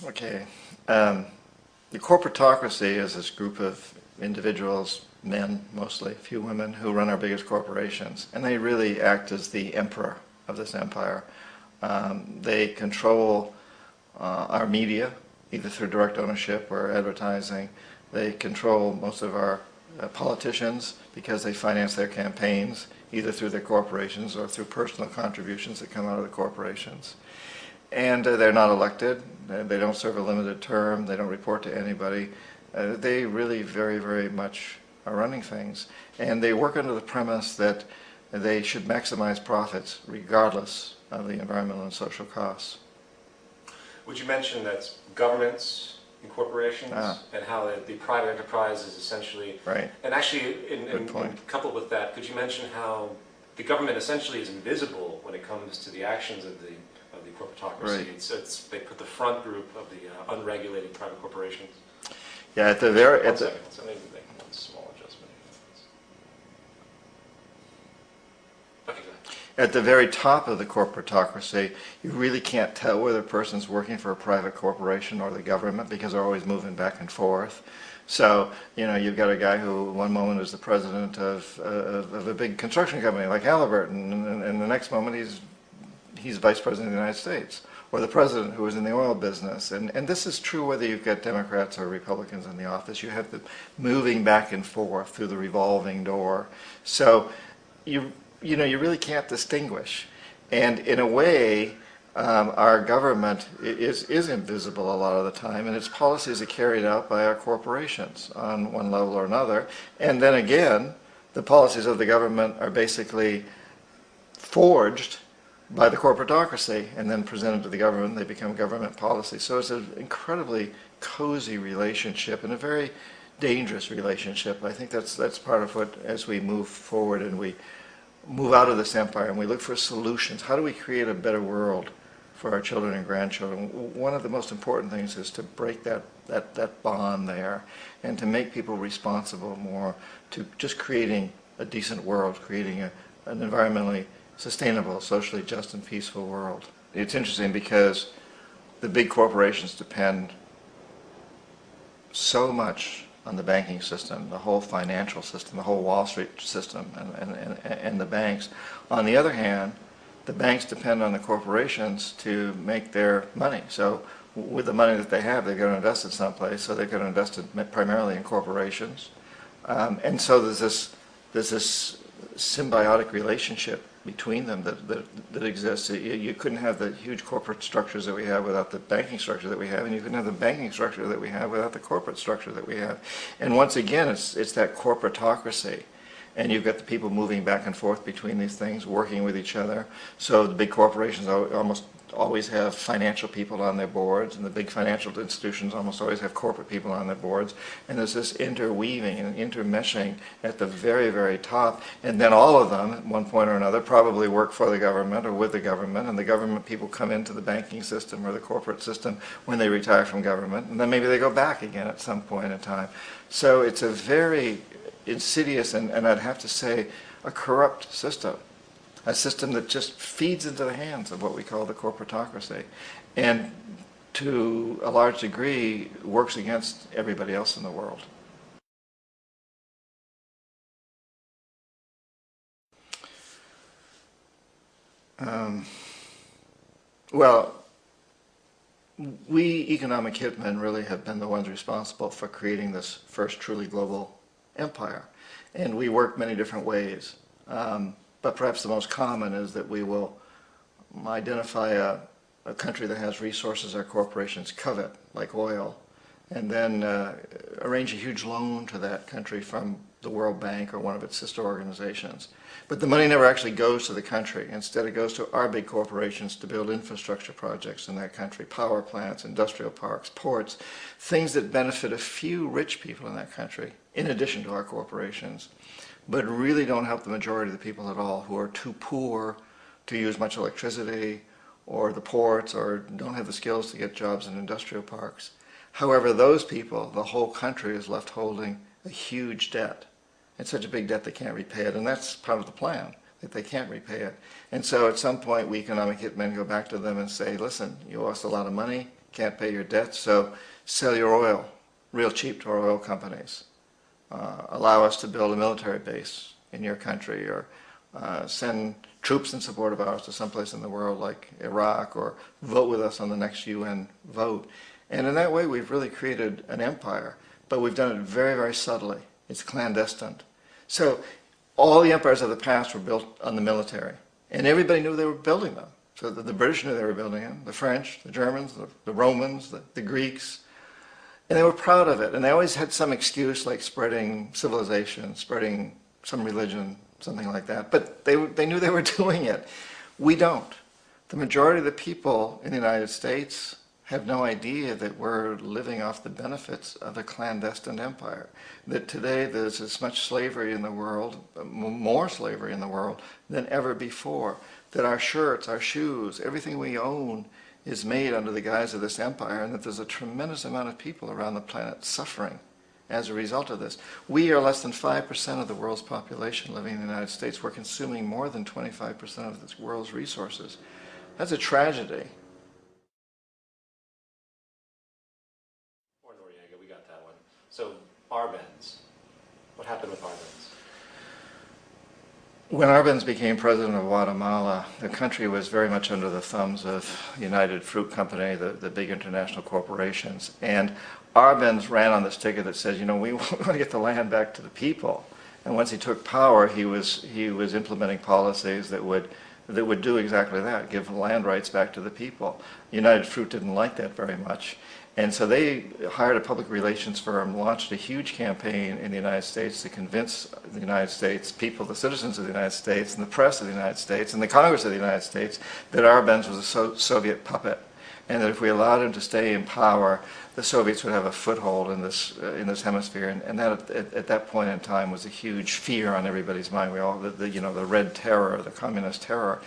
Okay. The corporatocracy is this group of individuals, men mostly, few women, who run our biggest corporations. And they really act as the emperor of this empire. They control our media, either through direct ownership or advertising. They control most of our politicians because they finance their campaigns, either through their corporations or through personal contributions that come out of the corporations. And they're not elected. They don't serve a limited term. They don't report to anybody. They really very, very much are running things. And they work under the premise that they should maximize profits regardless of the environmental and social costs. Would you mention that governments and corporations and how the private enterprise is essentially... Right. And actually, coupled with that, could you mention how the government essentially is invisible when it comes to the actions of the corporatocracy? Right. They put the front group of the unregulated private corporations. Yeah, at the very... One second, so maybe make one small adjustment. Okay, go ahead. At the very top of the corporatocracy, you really can't tell whether a person's working for a private corporation or the government because they're always moving back and forth. So, you know, you've got a guy who one moment is the president of a big construction company like Halliburton, and the next moment he's vice president of the United States, or the president who was in the oil business. And this is true whether you've got Democrats or Republicans in the office. You have the moving back and forth through the revolving door. So you really can't distinguish. And in a way, our government is invisible a lot of the time, and its policies are carried out by our corporations on one level or another. And then again, the policies of the government are basically forged by the corporatocracy and then presented to the government. They become government policy. So it's an incredibly cozy relationship and a very dangerous relationship. I think that's part of what, as we move forward and we move out of this empire and we look for solutions, how do we create a better world for our children and grandchildren? One of the most important things is to break that bond there and to make people responsible more to just creating a decent world, creating an environmentally sustainable, socially just and peaceful world. It's interesting because the big corporations depend so much on the banking system, the whole financial system, the whole Wall Street system, and the banks. On the other hand, the banks depend on the corporations to make their money. So with the money that they have, they've got to invest it someplace, so they've got to invest it primarily in corporations. And so there's this symbiotic relationship between them that exists. You couldn't have the huge corporate structures that we have without the banking structure that we have, and you couldn't have the banking structure that we have without the corporate structure that we have. And once again, it's that corporatocracy. And you've got the people moving back and forth between these things, working with each other. So the big corporations almost always have financial people on their boards, and the big financial institutions almost always have corporate people on their boards. And there's this interweaving and intermeshing at the very, very top. And then all of them, at one point or another, probably work for the government or with the government. And the government people come into the banking system or the corporate system when they retire from government. And then maybe they go back again at some point in time. So it's a very insidious and I'd have to say a corrupt system. A system that just feeds into the hands of what we call the corporatocracy, and to a large degree works against everybody else in the world. Well, we economic hitmen really have been the ones responsible for creating this first truly global empire, and we work many different ways. But perhaps the most common is that we will identify a country that has resources our corporations covet, like oil, and then arrange a huge loan to that country from the World Bank or one of its sister organizations. But the money never actually goes to the country. Instead, it goes to our big corporations to build infrastructure projects in that country, power plants, industrial parks, ports, things that benefit a few rich people in that country, in addition to our corporations, but really don't help the majority of the people at all, who are too poor to use much electricity, or the ports, or don't have the skills to get jobs in industrial parks. However, those people, the whole country is left holding a huge debt. It's such a big debt they can't repay it, and that's part of the plan, that they can't repay it. And so at some point, we economic hitmen go back to them and say, listen, you owe us a lot of money, can't pay your debts, so sell your oil real cheap to our oil companies. Allow us to build a military base in your country, or send troops in support of ours to someplace in the world like Iraq, or vote with us on the next UN vote. And in that way we've really created an empire, but we've done it very, very subtly. It's clandestine. So all the empires of the past were built on the military, and everybody knew they were building them. So the British knew they were building them, the French, the Germans, the Romans, the Greeks, and they were proud of it. And they always had some excuse, like spreading civilization, spreading some religion, something like that. But they knew they were doing it. We don't. The majority of the people in the United States have no idea that we're living off the benefits of a clandestine empire. That today there's as much slavery in the world, more slavery in the world, than ever before. That our shirts, our shoes, everything we own is made under the guise of this empire, and that there's a tremendous amount of people around the planet suffering as a result of this. We are less than 5% of the world's population living in the United States. We're consuming more than 25% of this world's resources. That's a tragedy. Or Noriega, we got that one. So Arbenz, what happened with Arbenz? When Arbenz became president of Guatemala, the country was very much under the thumbs of United Fruit Company, the big international corporations. And Arbenz ran on this ticket that says, you know, we want to get the land back to the people. And once he took power, he was implementing policies that would do exactly that, give land rights back to the people. United Fruit didn't like that very much. And so they hired a public relations firm, launched a huge campaign in the United States to convince the United States people, the citizens of the United States, and the press of the United States, and the Congress of the United States, that Arbenz was a Soviet puppet, and that if we allowed him to stay in power, the Soviets would have a foothold in this hemisphere. And that at that point in time was a huge fear on everybody's mind. We all, the Red Terror, the Communist terror.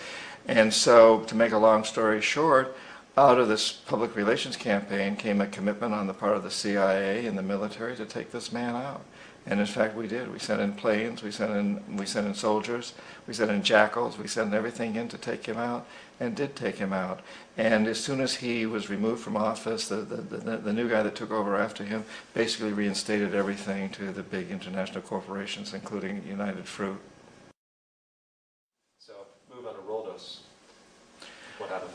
And so, to make a long story short, out of this public relations campaign came a commitment on the part of the CIA and the military to take this man out. And in fact we did. We sent in planes, we sent in soldiers, we sent in jackals, we sent everything in to take him out, and did take him out. And as soon as he was removed from office, the new guy that took over after him basically reinstated everything to the big international corporations, including United Fruit. So move on to Roldos. What happened?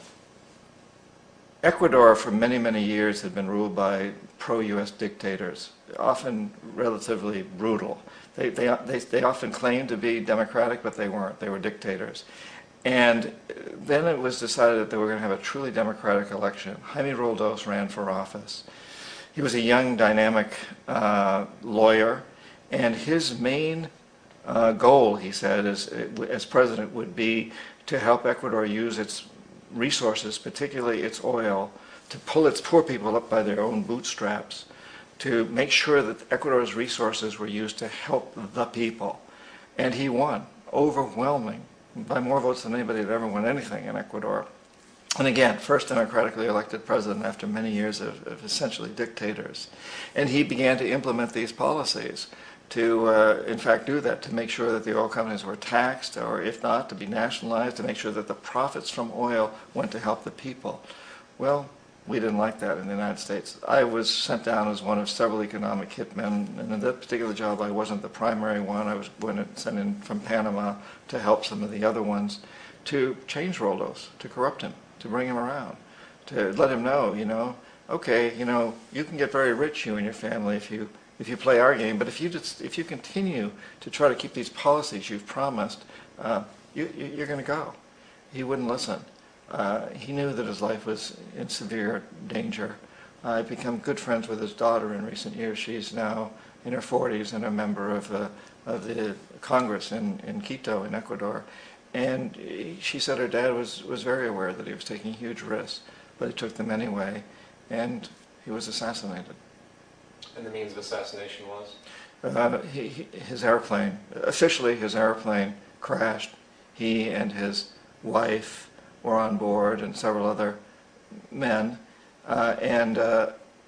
Ecuador for many, many years had been ruled by pro-U.S. dictators, often relatively brutal. They often claimed to be democratic, but they weren't. They were dictators. And then it was decided that they were going to have a truly democratic election. Jaime Roldos ran for office. He was a young, dynamic lawyer, and his main goal, he said, as president, would be to help Ecuador use its resources, particularly its oil, to pull its poor people up by their own bootstraps, to make sure that Ecuador's resources were used to help the people. And he won, overwhelming, by more votes than anybody had ever won anything in Ecuador. And again, first democratically elected president after many years of essentially dictators. And he began to implement these policies to, in fact, do that, to make sure that the oil companies were taxed, or if not, to be nationalized, to make sure that the profits from oil went to help the people. Well, we didn't like that in the United States. I was sent down as one of several economic hitmen, and in that particular job I wasn't the primary one. I was sent in from Panama to help some of the other ones to change Roldos, to corrupt him, to bring him around, to let him know, okay, you can get very rich, you and your family, if you play our game, but if you continue to try to keep these policies you've promised, you're going to go. He wouldn't listen. He knew that his life was in severe danger. I've become good friends with his daughter in recent years. She's now in her 40s and a member of the Congress in Quito, in Ecuador. And she said her dad was very aware that he was taking huge risks, but he took them anyway, and he was assassinated. And the means of assassination was? His airplane, officially his airplane crashed. He and his wife were on board, and several other men and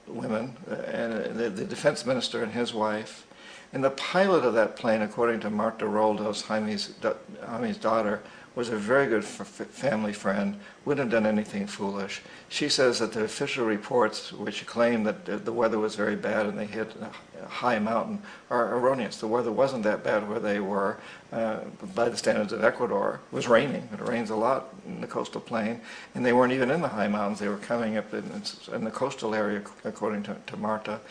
women, and the defense minister and his wife. And the pilot of that plane, according to Marta Roldos, Jaime's daughter, was a very good family friend, wouldn't have done anything foolish. She says that the official reports, which claim that the weather was very bad and they hit a high mountain, are erroneous. The weather wasn't that bad where they were. By the standards of Ecuador, it was raining. It rains a lot in the coastal plain, and they weren't even in the high mountains. They were coming up in the coastal area, according to Marta.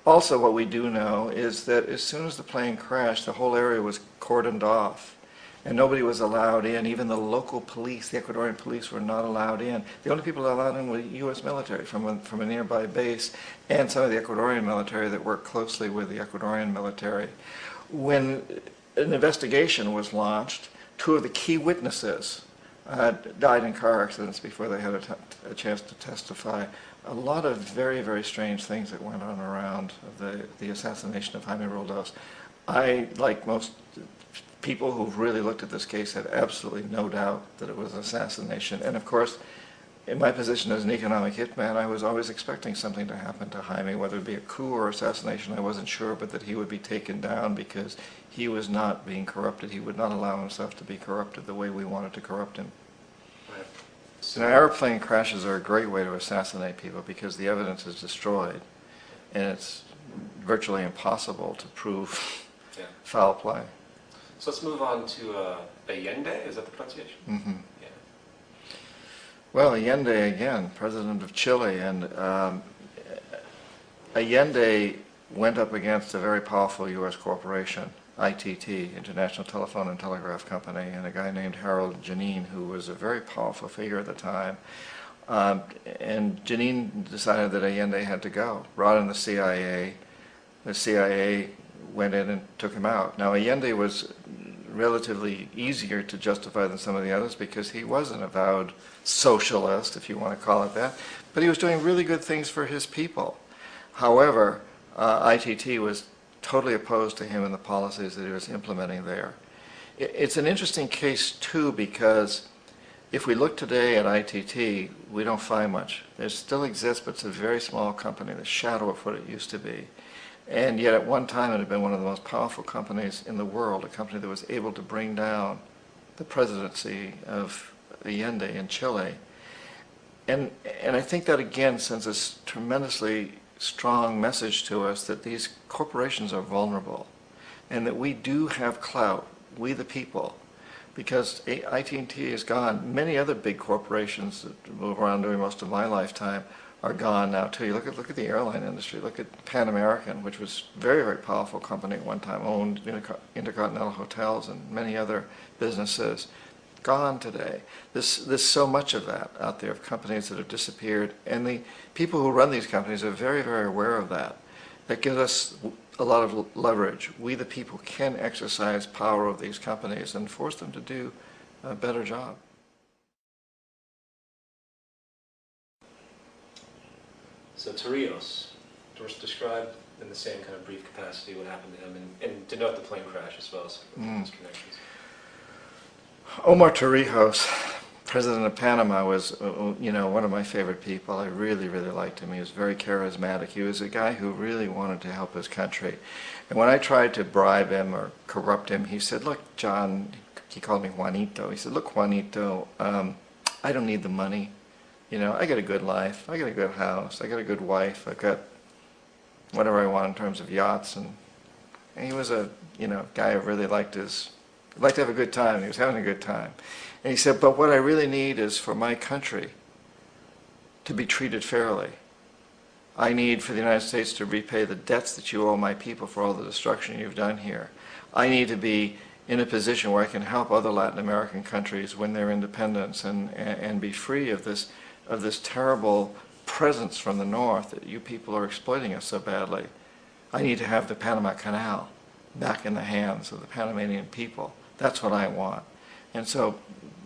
Also, what we do know is that as soon as the plane crashed, the whole area was cordoned off, and nobody was allowed in. Even the local police, the Ecuadorian police, were not allowed in. The only people allowed in were U.S. military from a nearby base, and some of the Ecuadorian military that worked closely with the Ecuadorian military. When an investigation was launched, two of the key witnesses died in car accidents before they had a chance to testify. A lot of very, very strange things that went on around the assassination of Jaime Roldos. I, like most people who've really looked at this case, had absolutely no doubt that it was an assassination. And of course, in my position as an economic hitman, I was always expecting something to happen to Jaime, whether it be a coup or assassination, I wasn't sure, but that he would be taken down because he was not being corrupted. He would not allow himself to be corrupted the way we wanted to corrupt him. Right. So now, airplane crashes are a great way to assassinate people because the evidence is destroyed, and it's virtually impossible to prove foul play. So let's move on to Allende, is that the pronunciation? Mm-hmm. Yeah. Well, Allende again, president of Chile, and Allende went up against a very powerful U.S. corporation, ITT, International Telephone and Telegraph Company, and a guy named Harold Janine, who was a very powerful figure at the time. And Janine decided that Allende had to go, brought in the CIA. The CIA went in and took him out. Now, Allende was relatively easier to justify than some of the others because he was an avowed socialist, if you want to call it that, but he was doing really good things for his people. However, ITT was totally opposed to him and the policies that he was implementing there. It's an interesting case, too, because if we look today at ITT, we don't find much. It still exists, but it's a very small company, the shadow of what it used to be. And yet at one time it had been one of the most powerful companies in the world, a company that was able to bring down the presidency of Allende in Chile. And I think that again sends a tremendously strong message to us that these corporations are vulnerable and that we do have clout, we the people, because ITT is gone. Many other big corporations that move around during most of my lifetime are gone now too. You look at the airline industry. Look at Pan American, which was a very, very powerful company at one time, owned Intercontinental Hotels and many other businesses. Gone today. There's so much of that out there, of companies that have disappeared, and the people who run these companies are very, very aware of that. That gives us a lot of leverage. We, the people, can exercise power of these companies and force them to do a better job. So Torrijos, describe in the same kind of brief capacity what happened to him, and denote the plane crash as well as his connections. Omar Torrijos, president of Panama, was one of my favorite people. I really, really liked him. He was very charismatic. He was a guy who really wanted to help his country. And when I tried to bribe him or corrupt him, he said, "Look, John," he called me Juanito. He said, "Look, Juanito, I don't need the money. I got a good life, I got a good house, I got a good wife, I've got whatever I want in terms of yachts." And he was a guy who really liked to have a good time. He was having a good time. And he said, "But what I really need is for my country to be treated fairly. I need for the United States to repay the debts that you owe my people for all the destruction you've done here. I need to be in a position where I can help other Latin American countries win their independence and be free of this terrible presence from the north that you people are exploiting us so badly. I need to have the Panama Canal back in the hands of the Panamanian people. That's what I want. And so,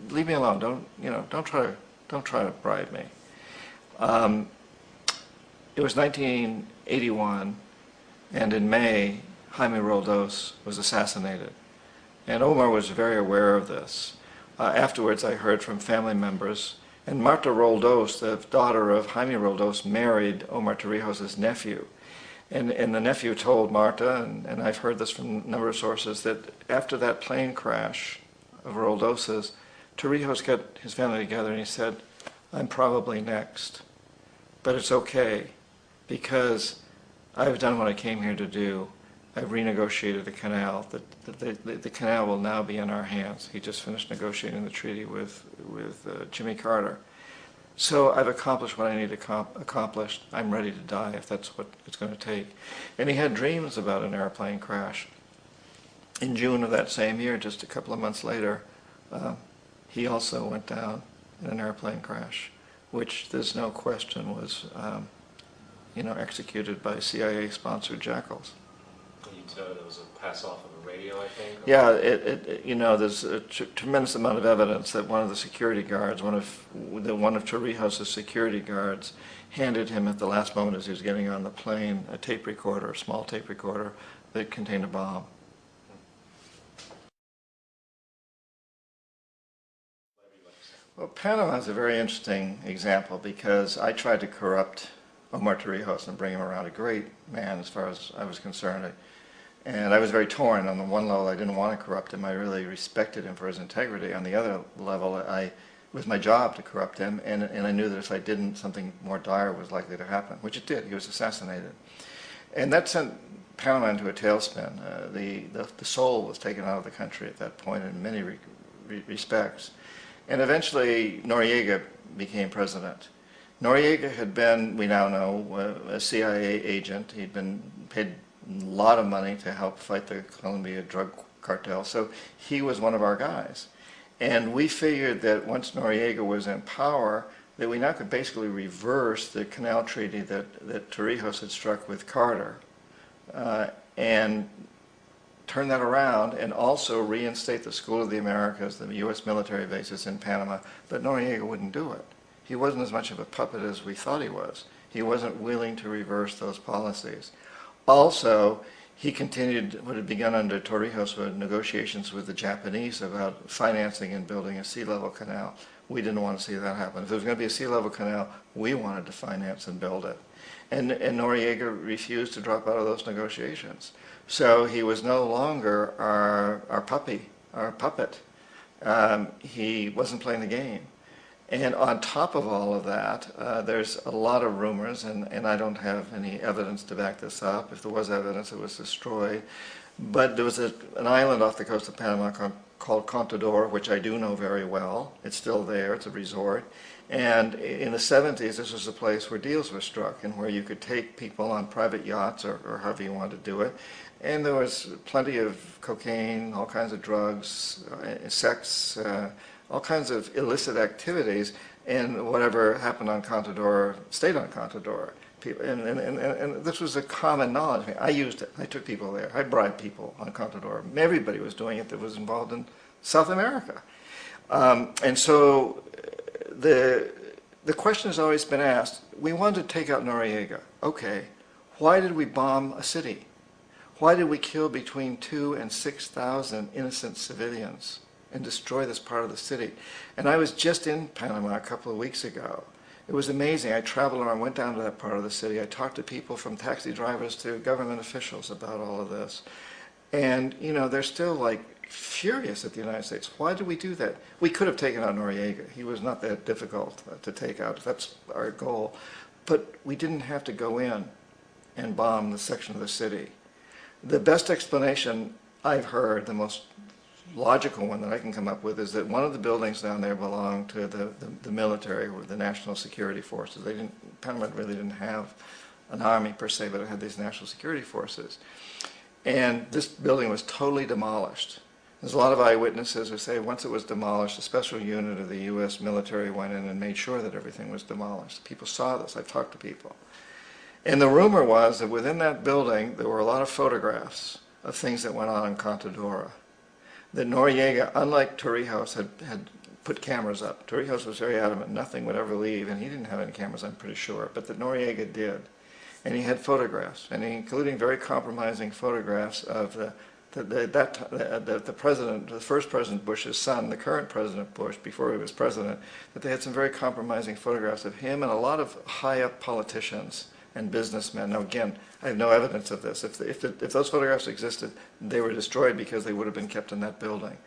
leave me alone. Don't try to bribe me." It was 1981, and in May, Jaime Roldos was assassinated. And Omar was very aware of this. Afterwards, I heard from family members. And Marta Roldos, the daughter of Jaime Roldos, married Omar Torrijos' nephew. And the nephew told Marta, and I've heard this from a number of sources, that after that plane crash of Roldos's, Torrijos got his family together and he said, I'm probably next, but it's okay because I've done what I came here to do. I've renegotiated the canal. The canal will now be in our hands. He just finished negotiating the treaty with Jimmy Carter. So I've accomplished what I need to accomplish. I'm ready to die if that's what it's going to take. And he had dreams about an airplane crash. In June of that same year, just a couple of months later, he also went down in an airplane crash, which there's no question was executed by CIA-sponsored jackals. There was a pass-off of a radio, I think? Yeah, there's a tremendous amount of evidence that one of the security guards, one of Torrijos' security guards, handed him at the last moment as he was getting on the plane a tape recorder, a small tape recorder that contained a bomb. Well, Panama is a very interesting example because I tried to corrupt Omar Torrijos and bring him around. A great man as far as I was concerned. And I was very torn. On the one level, I didn't want to corrupt him. I really respected him for his integrity. On the other level, it was my job to corrupt him, and I knew that if I didn't, something more dire was likely to happen, which it did. He was assassinated. And that sent Panama into a tailspin. The soul was taken out of the country at that point in many respects. And eventually, Noriega became president. Noriega had been, we now know, a CIA agent. He'd been paid a lot of money to help fight the Colombia drug cartel, so he was one of our guys. And we figured that once Noriega was in power, that we now could basically reverse the canal treaty that Torrijos had struck with Carter, and turn that around and also reinstate the School of the Americas, the U.S. military bases in Panama, but Noriega wouldn't do it. He wasn't as much of a puppet as we thought he was. He wasn't willing to reverse those policies. Also, he continued what had begun under Torrijos with negotiations with the Japanese about financing and building a sea level canal. We didn't want to see that happen. If there was going to be a sea level canal, we wanted to finance and build it. And Noriega refused to drop out of those negotiations. So he was no longer our puppet. He wasn't playing the game. And on top of all of that, there's a lot of rumors, and I don't have any evidence to back this up. If there was evidence, it was destroyed. But there was an island off the coast of Panama called Contador, which I do know very well. It's still there. It's a resort. And in the 70s, this was a place where deals were struck and where you could take people on private yachts or however you wanted to do it. And there was plenty of cocaine, all kinds of drugs, sex, all kinds of illicit activities, and whatever happened on Contador stayed on Contador. And this was a common knowledge. I used it. I took people there. I bribed people on Contador. Everybody was doing it that was involved in South America. And so the question has always been asked, we wanted to take out Noriega. Okay, why did we bomb a city? Why did we kill between 2,000 and 6,000 innocent civilians and destroy this part of the city? And I was just in Panama a couple of weeks ago. It was amazing. I traveled around, went down to that part of the city. I talked to people from taxi drivers to government officials about all of this. And, they're still like furious at the United States. Why did we do that? We could have taken out Noriega. He was not that difficult to take out. That's our goal. But we didn't have to go in and bomb the section of the city. The best explanation I've heard, the most logical one that I can come up with, is that one of the buildings down there belonged to the military or the national security forces. Panama really didn't have an army per se, but it had these national security forces. And this building was totally demolished. There's a lot of eyewitnesses who say once it was demolished, a special unit of the U.S. military went in and made sure that everything was demolished. People saw this. I've talked to people. And the rumor was that within that building there were a lot of photographs of things that went on in Contadora. That Noriega, unlike Torrijos, had put cameras up. Torrijos was very adamant nothing would ever leave, and he didn't have any cameras, I'm pretty sure, but that Noriega did. And he had photographs, and including very compromising photographs of the president, the first President Bush's son, the current President Bush, before he was president, that they had some very compromising photographs of him and a lot of high-up politicians and businessmen. Now again, I have no evidence of this. If those photographs existed, they were destroyed because they would have been kept in that building.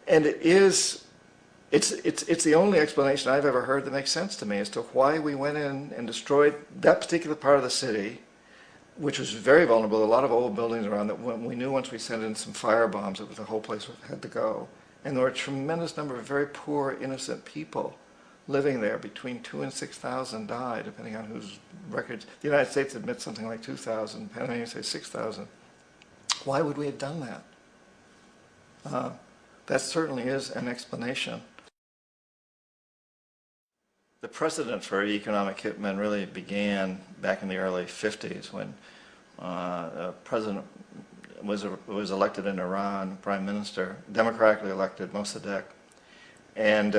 And it is It's the only explanation I've ever heard that makes sense to me as to why we went in and destroyed that particular part of the city, which was very vulnerable. A lot of old buildings around that when we knew once we sent in some fire bombs that the whole place had to go. And there were a tremendous number of very poor, innocent people living there. Between 2,000 and 6,000 died, depending on whose records. The United States admits something like 2,000. Panamanians say 6,000. Why would we have done that? That certainly is an explanation. The precedent for economic hitmen really began back in the early 50s when a president was elected in Iran, prime minister, democratically elected, Mossadegh, and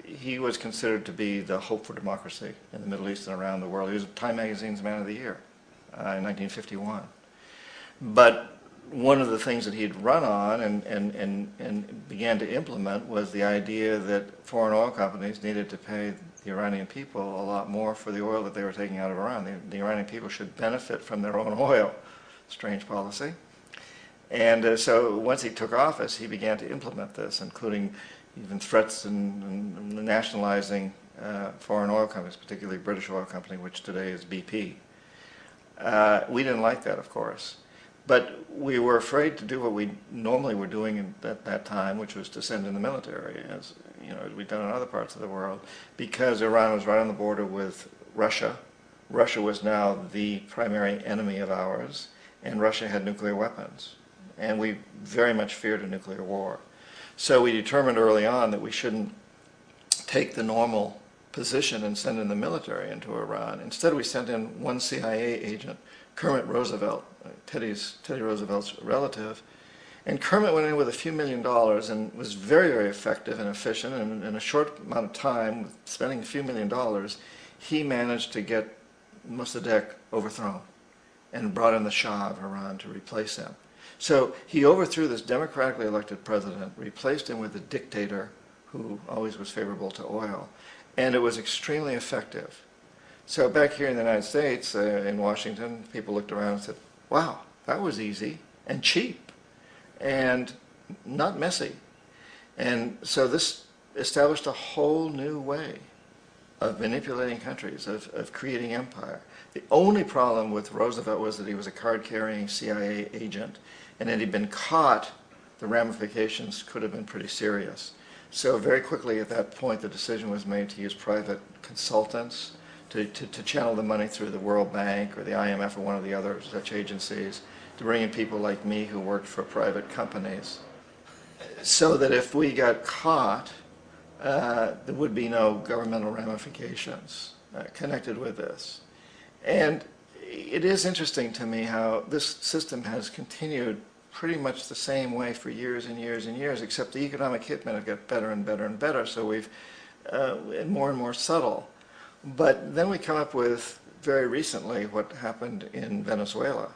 he was considered to be the hope for democracy in the Middle East and around the world. He was Time Magazine's Man of the Year in 1951. But one of the things that he'd run on and began to implement was the idea that foreign oil companies needed to pay the Iranian people a lot more for the oil that they were taking out of Iran. The Iranian people should benefit from their own oil. Strange policy. And so once he took office, he began to implement this, including even threats and nationalizing foreign oil companies, particularly British Oil Company, which today is BP. We didn't like that, of course. But we were afraid to do what we normally were doing at that time, which was to send in the military, as we've done in other parts of the world, because Iran was right on the border with Russia. Russia was now the primary enemy of ours, and Russia had nuclear weapons. And we very much feared a nuclear war. So we determined early on that we shouldn't take the normal position and send in the military into Iran. Instead, we sent in one CIA agent, Kermit Roosevelt, Teddy Roosevelt's relative. And Kermit went in with a few $1 million and was very, very effective and efficient. And in a short amount of time, spending a few $1 million, he managed to get Mossadegh overthrown and brought in the Shah of Iran to replace him. So he overthrew this democratically elected president, replaced him with a dictator who always was favorable to oil, and it was extremely effective. So back here in the United States, in Washington, people looked around and said, wow, that was easy and cheap and not messy. And so this established a whole new way of manipulating countries, of creating empire. The only problem with Roosevelt was that he was a card-carrying CIA agent, and had he been caught, the ramifications could have been pretty serious. So very quickly at that point, the decision was made to use private consultants to channel the money through the World Bank or the IMF or one of the other such agencies, to bring in people like me who worked for private companies, so that if we got caught, there would be no governmental ramifications connected with this. And it is interesting to me how this system has continued pretty much the same way for years and years and years, except the economic hitmen have got better and better and better, so we've more and more subtle. But then we come up with, very recently, what happened in Venezuela.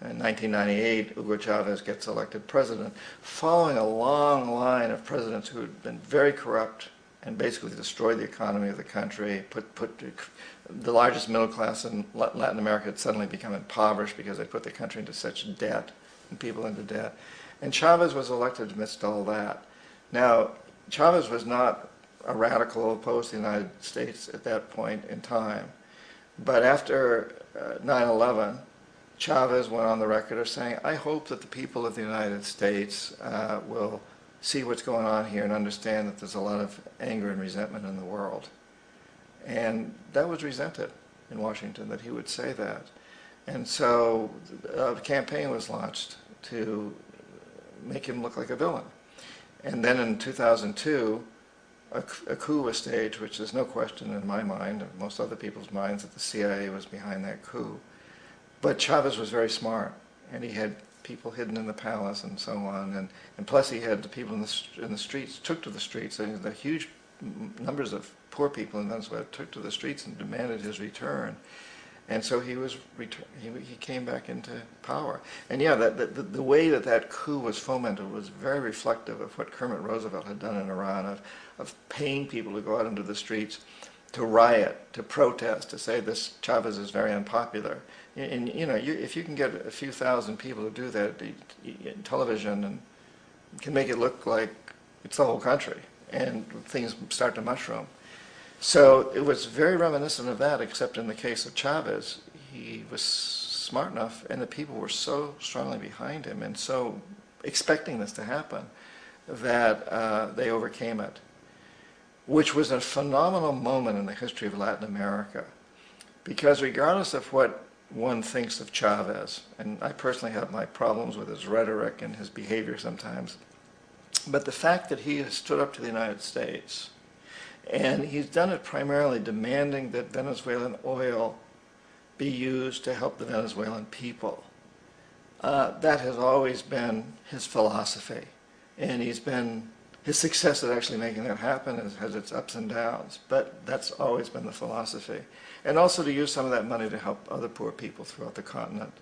In 1998, Hugo Chavez gets elected president, following a long line of presidents who had been very corrupt and basically destroyed the economy of the country, put the largest middle class in Latin America had suddenly become impoverished because they put the country into such debt and people into debt. And Chavez was elected amidst all that. Now, Chavez was not a radical opposed to the United States at that point in time. But after 9/11, Chavez went on the record of saying, I hope that the people of the United States will see what's going on here and understand that there's a lot of anger and resentment in the world. And that was resented in Washington, that he would say that. And so a campaign was launched to make him look like a villain. And then in 2002, a coup was staged, which there's no question in my mind, and most other people's minds, that the CIA was behind that coup. But Chavez was very smart, and he had people hidden in the palace and so on, and plus he had the people in the streets, took to the streets, and the huge numbers of poor people in Venezuela took to the streets and demanded his return. And so he came back into power. And yeah, the way that coup was fomented was very reflective of what Kermit Roosevelt had done in Iran, of paying people to go out into the streets to riot, to protest, to say this Chavez is very unpopular. And if you can get a few thousand people to do that, television and can make it look like it's the whole country. and things start to mushroom. So it was very reminiscent of that, except in the case of Chavez, he was smart enough, and the people were so strongly behind him and so expecting this to happen that they overcame it, which was a phenomenal moment in the history of Latin America. Because regardless of what one thinks of Chavez, and I personally have my problems with his rhetoric and his behavior sometimes, but the fact that he has stood up to the United States, and he's done it primarily demanding that Venezuelan oil be used to help the Venezuelan people. That has always been his philosophy. And his success at actually making that happen has its ups and downs, but that's always been the philosophy. And also to use some of that money to help other poor people throughout the continent.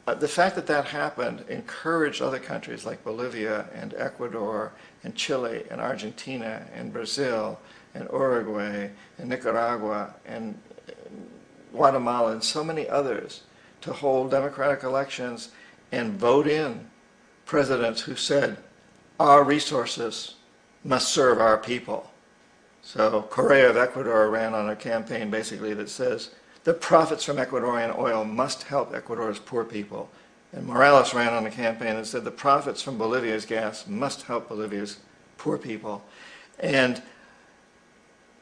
The fact that that happened encouraged other countries like Bolivia and Ecuador and Chile and Argentina and Brazil and Uruguay and Nicaragua and Guatemala and so many others to hold democratic elections and vote in presidents who said, our resources must serve our people. So Correa of Ecuador ran on a campaign basically that says, the profits from Ecuadorian oil must help Ecuador's poor people. And Morales ran on a campaign that said the profits from Bolivia's gas must help Bolivia's poor people. And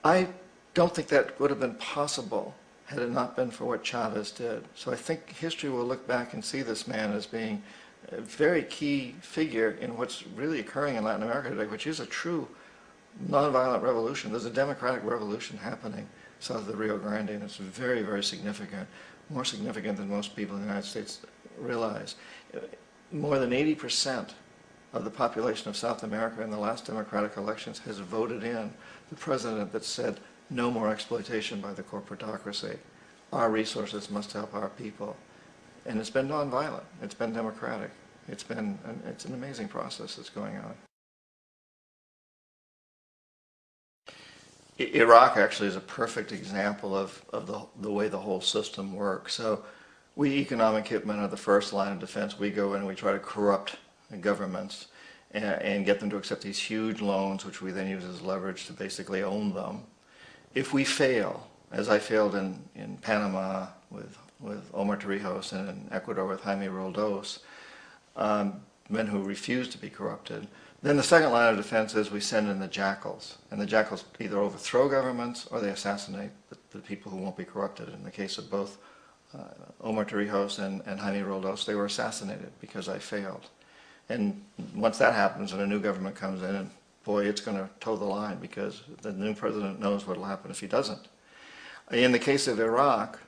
I don't think that would have been possible had it not been for what Chavez did. So I think history will look back and see this man as being a very key figure in what's really occurring in Latin America today, which is a true nonviolent revolution. There's a democratic revolution happening south of the Rio Grande, and it's very, very significant, more significant than most people in the United States realize. More than 80% of the population of South America in the last democratic elections has voted in the president that said, no more exploitation by the corporatocracy. Our resources must help our people. And it's been nonviolent. It's been democratic. It's an amazing process that's going on. Iraq actually is a perfect example of the way the whole system works. So we economic hitmen are the first line of defense. We go in and we try to corrupt governments and get them to accept these huge loans, which we then use as leverage to basically own them. If we fail, as I failed in Panama with Omar Torrijos and in Ecuador with Jaime Roldos, men who refused to be corrupted, then the second line of defense is we send in the jackals. And the jackals either overthrow governments or they assassinate the people who won't be corrupted. In the case of both Omar Torrijos and Jaime Roldos, they were assassinated because I failed. And once that happens and a new government comes in, and boy, it's going to toe the line because the new president knows what will happen if he doesn't. In the case of Iraq,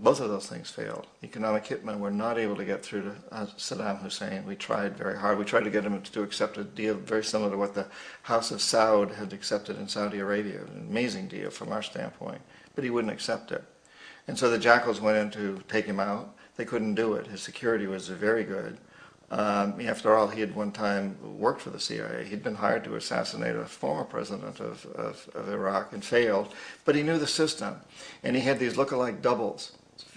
both of those things failed. Economic hitmen were not able to get through to Saddam Hussein. We tried very hard. We tried to get him to accept a deal very similar to what the House of Saud had accepted in Saudi Arabia. An amazing deal from our standpoint, but he wouldn't accept it. And so the jackals went in to take him out. They couldn't do it. His security was very good. After all, he had one time worked for the CIA. He'd been hired to assassinate a former president of Iraq and failed, but he knew the system. And he had these look-alike doubles.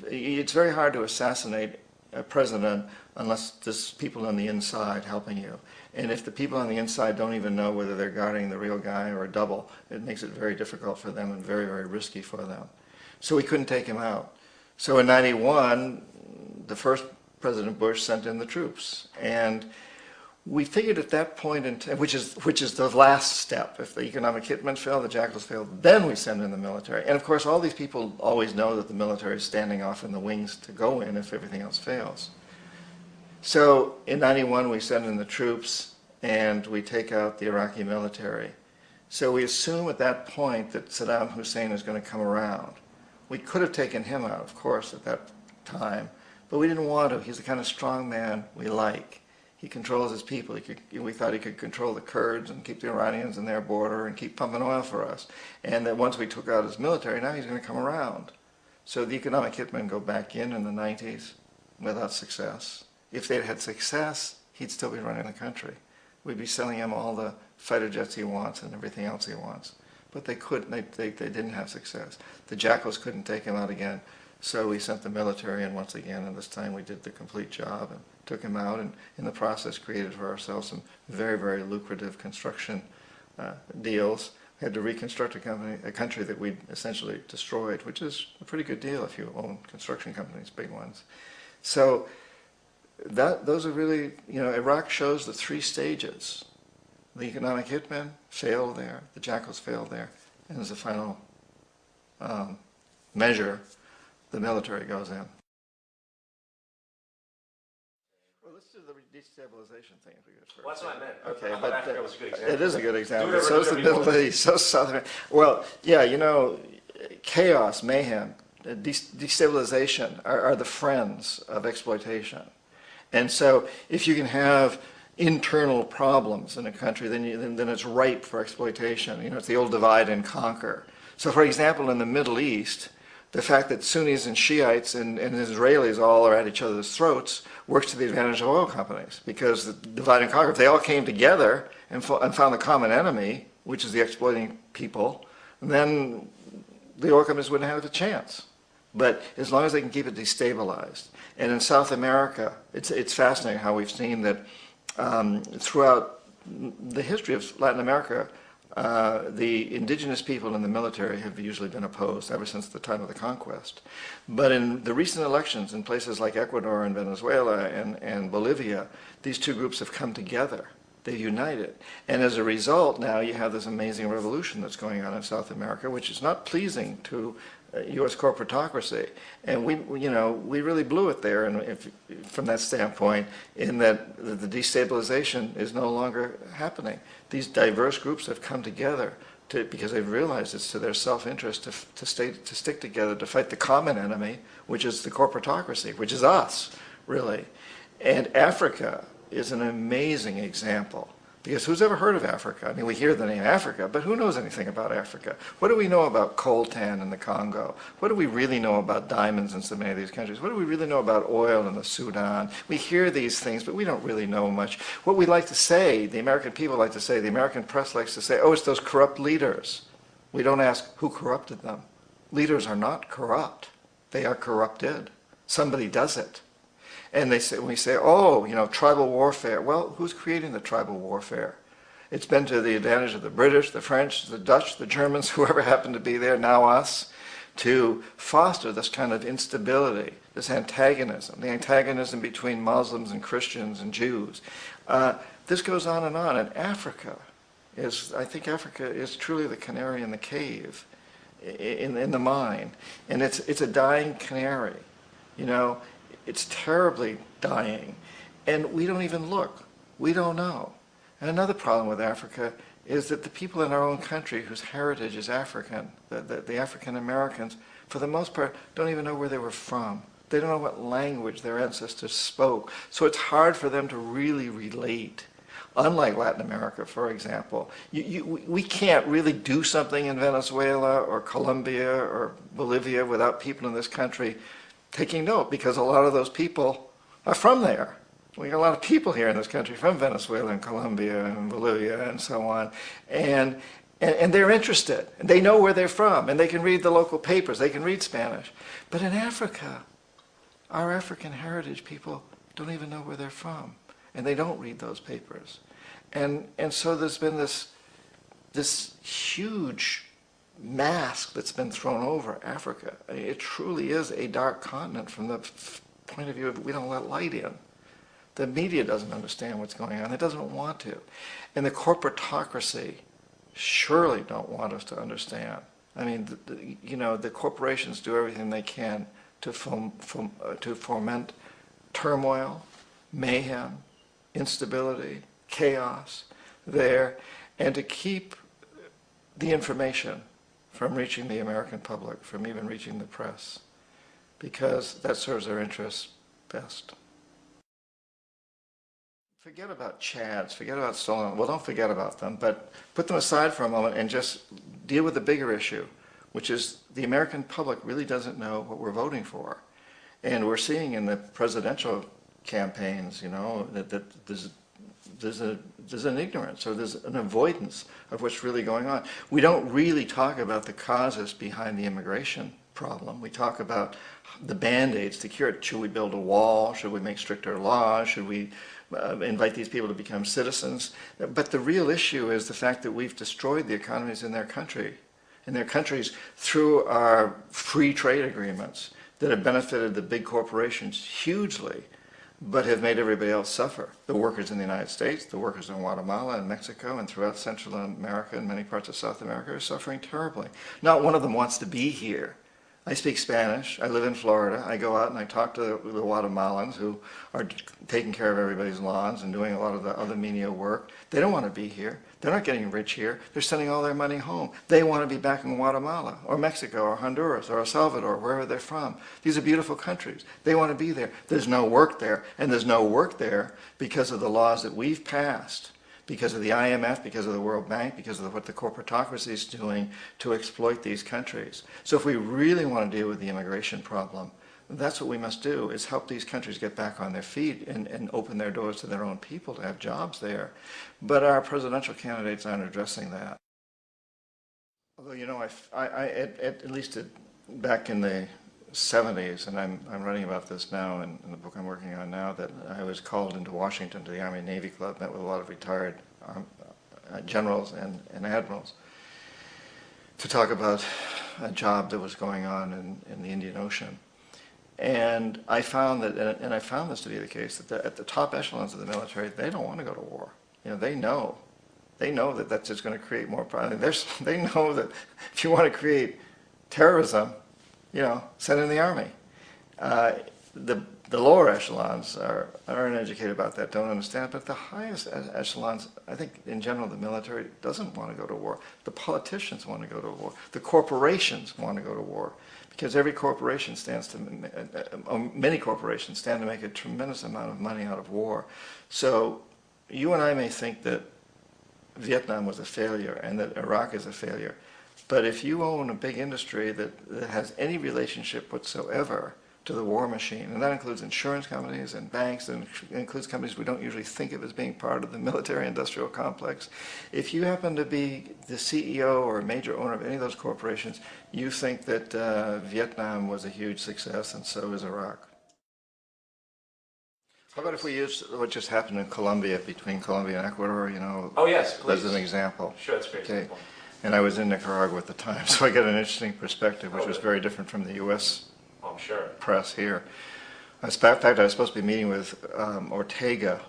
It's very hard to assassinate a president unless there's people on the inside helping you. And if the people on the inside don't even know whether they're guarding the real guy or a double, it makes it very difficult for them and very, very risky for them. So we couldn't take him out. So in '91, the first President Bush sent in the troops, and we figured at that point, which is the last step. If the economic hitmen fail, the jackals fail, then we send in the military. And of course, all these people always know that the military is standing off in the wings to go in if everything else fails. So in '91, we send in the troops, and we take out the Iraqi military. So we assume at that point that Saddam Hussein is going to come around. We could have taken him out, of course, at that time. But we didn't want to. He's the kind of strong man we like. He controls his people. We thought he could control the Kurds and keep the Iranians in their border and keep pumping oil for us. And that once we took out his military, now he's going to come around. So the economic hitmen go back in the '90s without success. If they'd had success, he'd still be running the country. We'd be selling him all the fighter jets he wants and everything else he wants. But they couldn't. They didn't have success. The jackals couldn't take him out again. So we sent the military in once again, and this time we did the complete job and took him out, and in the process created for ourselves some very, very lucrative construction deals. We had to reconstruct a country that we'd essentially destroyed, which is a pretty good deal if you own construction companies, big ones. So those are really, Iraq shows the three stages. The economic hitmen failed there, the jackals failed there, and as a final measure, the military goes in. Well, let's do the destabilization thing if we go first. Well, that's what I meant. Okay, but Africa was a good example. It is a good example. So is the Middle East, so South America. Well, yeah, chaos, mayhem, destabilization are the friends of exploitation. And so if you can have internal problems in a country, then it's ripe for exploitation. It's the old divide and conquer. So for example, in the Middle East, the fact that Sunnis and Shiites and Israelis all are at each other's throats works to the advantage of oil companies, because the divide and conquer, if they all came together and found the common enemy, which is the exploiting people, then the oil companies wouldn't have a chance. But as long as they can keep it destabilized. And in South America, it's fascinating how we've seen that throughout the history of Latin America, the indigenous people in the military have usually been opposed ever since the time of the conquest. But in the recent elections in places like Ecuador and Venezuela and Bolivia, these two groups have come together. They've united. And as a result, now you have this amazing revolution that's going on in South America, which is not pleasing to U.S. corporatocracy. And we really blew it there, and from that standpoint, in that the destabilization is no longer happening. These diverse groups have come together because they've realized it's to their self-interest to stick together to fight the common enemy, which is the corporatocracy, which is us, really. And Africa is an amazing example. Because who's ever heard of Africa? I mean, we hear the name Africa, but who knows anything about Africa? What do we know about coltan in the Congo? What do we really know about diamonds in so many of these countries? What do we really know about oil in the Sudan? We hear these things, but we don't really know much. What we like to say, the American people like to say, the American press likes to say, oh, it's those corrupt leaders. We don't ask who corrupted them. Leaders are not corrupt. They are corrupted. Somebody does it. And we say, oh, tribal warfare. Well, who's creating the tribal warfare? It's been to the advantage of the British, the French, the Dutch, the Germans, whoever happened to be there, now us, to foster this kind of instability, this antagonism, the antagonism between Muslims and Christians and Jews. This goes on. And I think Africa is truly the canary in the cave, in the mine. And it's a dying canary, It's terribly dying, and we don't even look. We don't know. And another problem with Africa is that the people in our own country whose heritage is African, the African Americans, for the most part, don't even know where they were from. They don't know what language their ancestors spoke. So it's hard for them to really relate. Unlike Latin America, for example, we can't really do something in Venezuela or Colombia or Bolivia without people in this country taking note, because a lot of those people are from there. We got a lot of people here in this country from Venezuela and Colombia and Bolivia and so on, and they're interested, and they know where they're from, and they can read the local papers, they can read Spanish. But in Africa, our African heritage people don't even know where they're from, and they don't read those papers. And so there's been this huge mask that's been thrown over Africa. I mean, it truly is a dark continent from the point of view of we don't let light in. The media doesn't understand what's going on. It doesn't want to. And the corporatocracy surely don't want us to understand. I mean, the corporations do everything they can to foment turmoil, mayhem, instability, chaos there, and to keep the information from reaching the American public, from even reaching the press, because that serves their interests best. Forget about Chads, forget about stolen, well, don't forget about them, but put them aside for a moment and just deal with the bigger issue, which is the American public really doesn't know what we're voting for. And we're seeing in the presidential campaigns, that there's an ignorance, or there's an avoidance of what's really going on. We don't really talk about the causes behind the immigration problem. We talk about the band-aids to cure it. Should we build a wall? Should we make stricter laws? Should we invite these people to become citizens. But the real issue is the fact that we've destroyed the economies in their countries through our free trade agreements that have benefited the big corporations hugely, but have made everybody else suffer. The workers in the United States, the workers in Guatemala and Mexico and throughout Central America and many parts of South America are suffering terribly. Not one of them wants to be here. I speak Spanish. I live in Florida. I go out and I talk to the Guatemalans who are taking care of everybody's lawns and doing a lot of the other menial work. They don't want to be here. They're not getting rich here. They're sending all their money home. They want to be back in Guatemala or Mexico or Honduras or El Salvador, wherever they're from. These are beautiful countries. They want to be there. There's no work there, and there's no work there because of the laws that we've passed, because of the IMF, because of the World Bank, because of what the corporatocracy is doing to exploit these countries. So if we really want to deal with the immigration problem, that's what we must do, is help these countries get back on their feet and open their doors to their own people to have jobs there. But our presidential candidates aren't addressing that. Although, you know, at least back in the 70s, and I'm writing about this now in the book I'm working on now, that I was called into Washington to the Army Navy Club, met with a lot of retired generals and admirals to talk about a job that was going on in the Indian Ocean. And I found that, and I found this to be the case, that at the top echelons of the military, they don't want to go to war. You know, they know that that's just going to create more problems. They know that if you want to create terrorism, you know, send in the army. The lower echelons are uneducated about that, don't understand, but the highest echelons, I think in general the military doesn't want to go to war. The politicians want to go to war. The corporations want to go to war. Because every corporation many corporations stand to make a tremendous amount of money out of war. So you and I may think that Vietnam was a failure and that Iraq is a failure. But if you own a big industry that has any relationship whatsoever to the war machine, and that includes insurance companies and banks, and includes companies we don't usually think of as being part of the military-industrial complex, if you happen to be the CEO or a major owner of any of those corporations, you think that Vietnam was a huge success, and so is Iraq. How about if we use what just happened in Colombia, between Colombia and Ecuador, you know? Oh yes, please. As an example. Sure, that's a great example. And I was in Nicaragua at the time, so I got an interesting perspective, which was very different from the U.S. press here. In fact, I was supposed to be meeting with Ortega,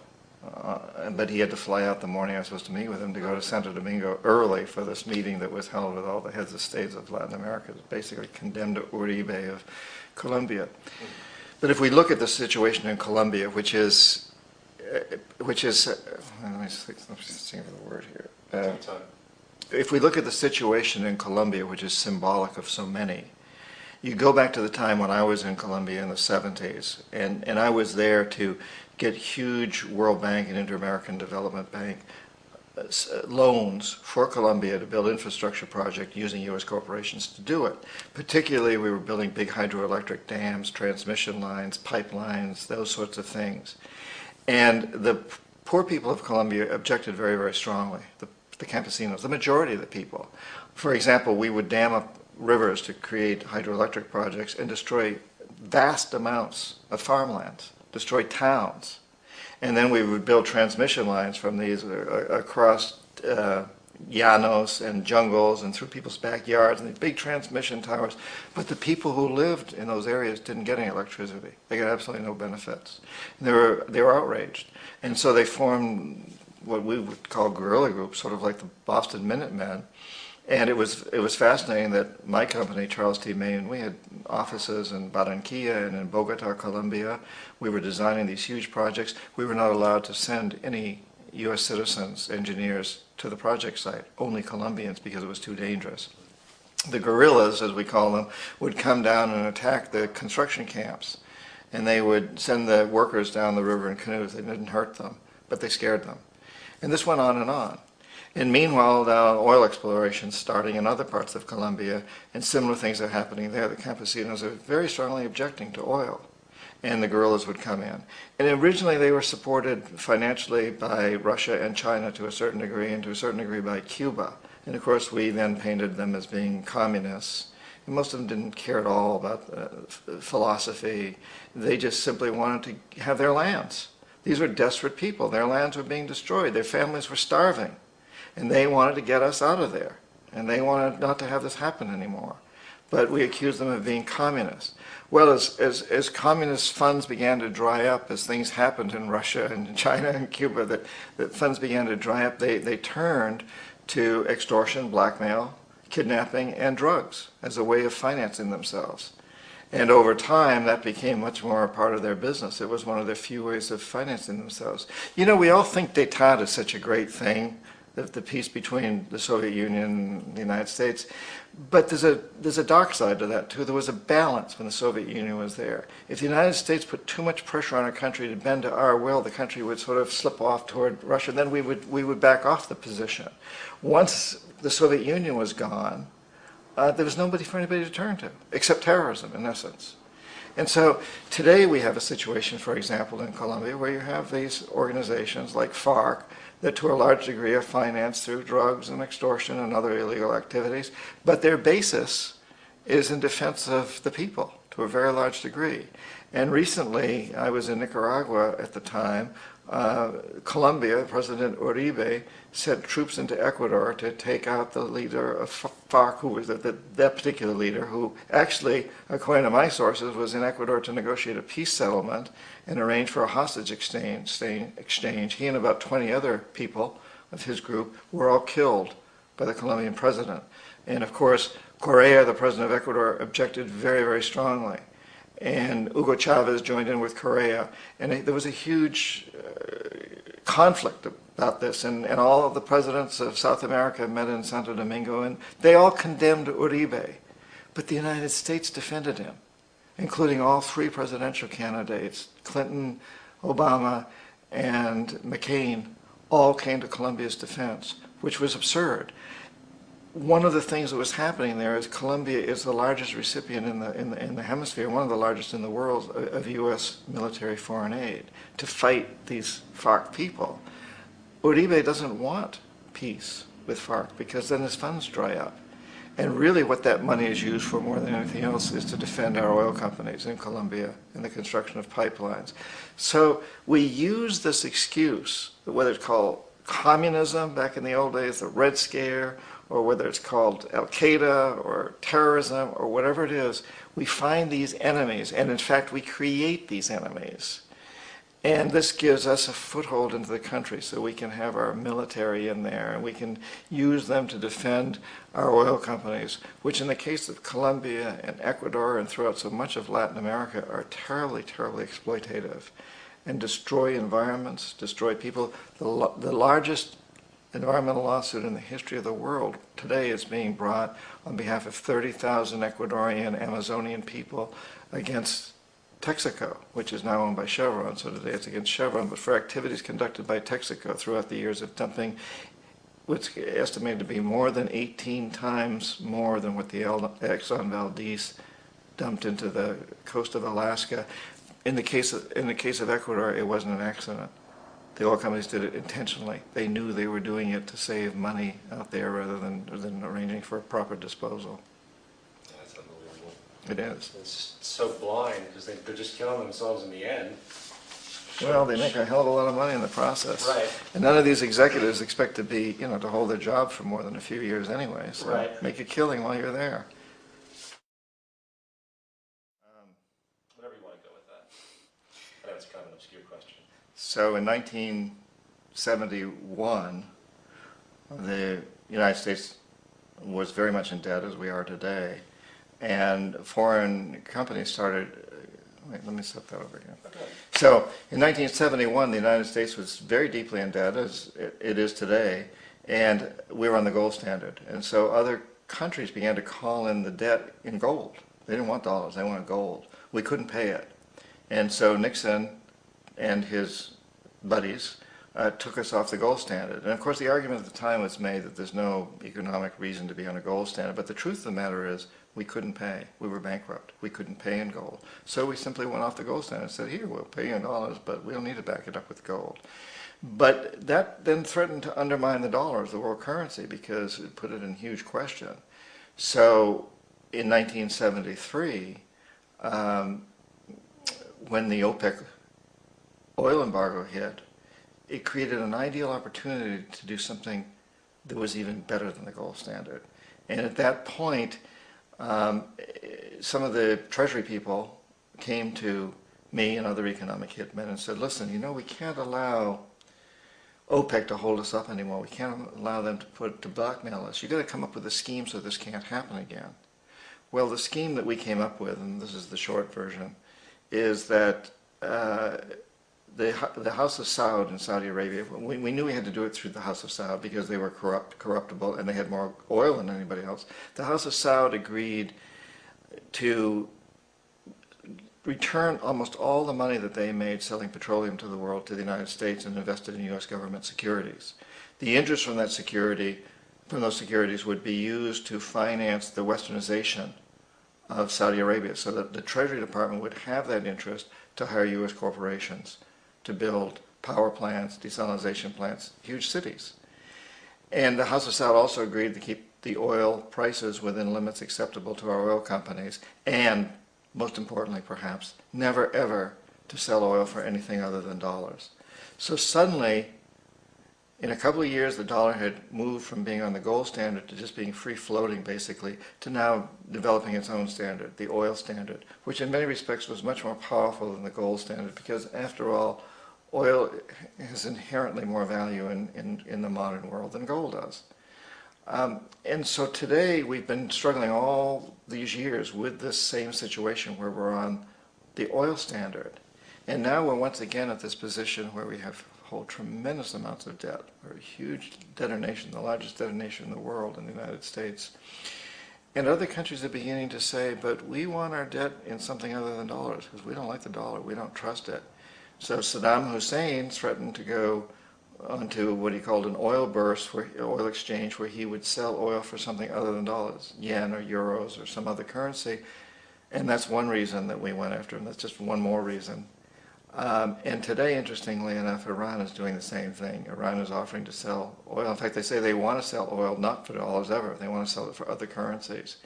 but he had to fly out the morning I was supposed to meet with him to go to Santo Domingo early for this meeting that was held with all the heads of states of Latin America. It was basically condemned Uribe of Colombia. But if we look at the situation in Colombia, which is let me think of the word here. If we look at the situation in Colombia, which is symbolic of so many, you go back to the time when I was in Colombia in the 70s, and I was there to get huge World Bank and Inter-American Development Bank loans for Colombia to build infrastructure projects using U.S. corporations to do it. Particularly, we were building big hydroelectric dams, transmission lines, pipelines, those sorts of things. And the poor people of Colombia objected very, very strongly, the campesinos, the majority of the people. For example, we would dam up rivers to create hydroelectric projects and destroy vast amounts of farmlands, destroy towns. And then we would build transmission lines from these across llanos and jungles and through people's backyards and these big transmission towers. But the people who lived in those areas didn't get any electricity. They got absolutely no benefits. And they were outraged. And so they formed what we would call guerrilla groups, sort of like the Boston Minutemen. And it was fascinating that my company, Charles T. Main, we had offices in Barranquilla and in Bogota, Colombia. We were designing these huge projects. We were not allowed to send any U.S. citizens, engineers, to the project site, only Colombians, because it was too dangerous. The guerrillas, as we call them, would come down and attack the construction camps. And they would send the workers down the river in canoes. They didn't hurt them, but they scared them. And this went on and on. And meanwhile, now oil exploration is starting in other parts of Colombia, and similar things are happening there. The campesinos are very strongly objecting to oil, and the guerrillas would come in. And originally they were supported financially by Russia and China to a certain degree, and to a certain degree by Cuba. And of course we then painted them as being communists. And most of them didn't care at all about philosophy. They just simply wanted to have their lands. These were desperate people. Their lands were being destroyed. Their families were starving. And they wanted to get us out of there. And they wanted not to have this happen anymore. But we accused them of being communists. Well, as communist funds began to dry up, as things happened in Russia and China and Cuba, that funds began to dry up, they turned to extortion, blackmail, kidnapping, and drugs as a way of financing themselves. And over time, that became much more a part of their business. It was one of their few ways of financing themselves. You know, we all think détente is such a great thing, the peace between the Soviet Union and the United States. But there's a dark side to that, too. There was a balance when the Soviet Union was there. If the United States put too much pressure on a country to bend to our will, the country would sort of slip off toward Russia. Then we would back off the position. Once the Soviet Union was gone, there was nobody for anybody to turn to, except terrorism, in essence. And so today we have a situation, for example, in Colombia, where you have these organizations like FARC that to a large degree are financed through drugs and extortion and other illegal activities, but their basis is in defense of the people to a very large degree. And recently, I was in Nicaragua at the time. Colombia, President Uribe, sent troops into Ecuador to take out the leader of FARC, who was that particular leader, who actually, according to my sources, was in Ecuador to negotiate a peace settlement and arrange for a hostage exchange. He and about 20 other people of his group were all killed by the Colombian president. And of course, Correa, the president of Ecuador, objected very, very strongly. And Hugo Chavez joined in with Correa, and there was a huge conflict about this, and all of the presidents of South America met in Santo Domingo, and they all condemned Uribe, but the United States defended him, including all three presidential candidates, Clinton, Obama, and McCain, all came to Colombia's defense, which was absurd. One of the things that was happening there is Colombia is the largest recipient in the hemisphere, one of the largest in the world, of U.S. military foreign aid to fight these FARC people. Uribe doesn't want peace with FARC because then his funds dry up. And really what that money is used for more than anything else is to defend our oil companies in Colombia and the construction of pipelines. So we use this excuse, whether it's called communism back in the old days, the Red Scare, or whether it's called Al-Qaeda or terrorism or whatever it is, we find these enemies, and in fact we create these enemies. And this gives us a foothold into the country so we can have our military in there and we can use them to defend our oil companies, which in the case of Colombia and Ecuador and throughout so much of Latin America are terribly, terribly exploitative and destroy environments, destroy people. The largest environmental lawsuit in the history of the world today is being brought on behalf of 30,000 Ecuadorian Amazonian people against Texaco, which is now owned by Chevron. So today it's against Chevron, but for activities conducted by Texaco throughout the years of dumping what's estimated to be more than 18 times more than what the Exxon Valdez dumped into the coast of Alaska. In the case of Ecuador, it wasn't an accident. The oil companies did it intentionally. They knew they were doing it to save money out there rather than arranging for proper disposal. That's unbelievable. It is. It's so blind because they're just killing themselves in the end. Well, they make a hell of a lot of money in the process. Right. And none of these executives expect to be, to hold their job for more than a few years anyway. So right. Make a killing while you're there. Whatever you want to go with that. I know it's kind of an obscure question. So in 1971, the United States was very much in debt as we are today, and foreign companies started, wait, let me set that over again. Okay. So in 1971, the United States was very deeply in debt, as it is today, and we were on the gold standard. And so other countries began to call in the debt in gold. They didn't want dollars, they wanted gold. We couldn't pay it. And so Nixon and his buddies took us off the gold standard. And of course the argument at the time was made that there's no economic reason to be on a gold standard, but the truth of the matter is we couldn't pay. We were bankrupt. We couldn't pay in gold. So we simply went off the gold standard and said, here, we'll pay you in dollars, but we don't need to back it up with gold. But that then threatened to undermine the dollar as the world currency because it put it in huge question. So in 1973, when the OPEC oil embargo hit, it created an ideal opportunity to do something that was even better than the gold standard. And at that point, some of the Treasury people came to me and other economic hitmen and said, listen, you know, we can't allow OPEC to hold us up anymore. We can't allow them to blackmail us. You've got to come up with a scheme so this can't happen again. Well, the scheme that we came up with, and this is the short version, is that the House of Saud in Saudi Arabia, we knew we had to do it through the House of Saud because they were corruptible, and they had more oil than anybody else. The House of Saud agreed to return almost all the money that they made selling petroleum to the world to the United States and invested in U.S. government securities. The interest from those securities would be used to finance the westernization of Saudi Arabia, so that the Treasury Department would have that interest to hire U.S. corporations to build power plants, desalination plants, huge cities. And the House of Saud also agreed to keep the oil prices within limits acceptable to our oil companies, and most importantly perhaps, never ever to sell oil for anything other than dollars. So suddenly, in a couple of years, the dollar had moved from being on the gold standard to just being free floating basically, to now developing its own standard, the oil standard, which in many respects was much more powerful than the gold standard, because after all, oil has inherently more value in the modern world than gold does. And so today we've been struggling all these years with this same situation where we're on the oil standard. And now we're once again at this position where we hold tremendous amounts of debt. We're a huge debtor nation, the largest debtor nation in the world in the United States. And other countries are beginning to say, but we want our debt in something other than dollars because we don't like the dollar, we don't trust it. So Saddam Hussein threatened to go onto what he called an oil burst, oil exchange, where he would sell oil for something other than dollars, yen or euros or some other currency. And that's one reason that we went after him. That's just one more reason. And today, interestingly enough, Iran is doing the same thing. Iran is offering to sell oil. In fact, they say they want to sell oil not for dollars ever. They want to sell it for other currencies.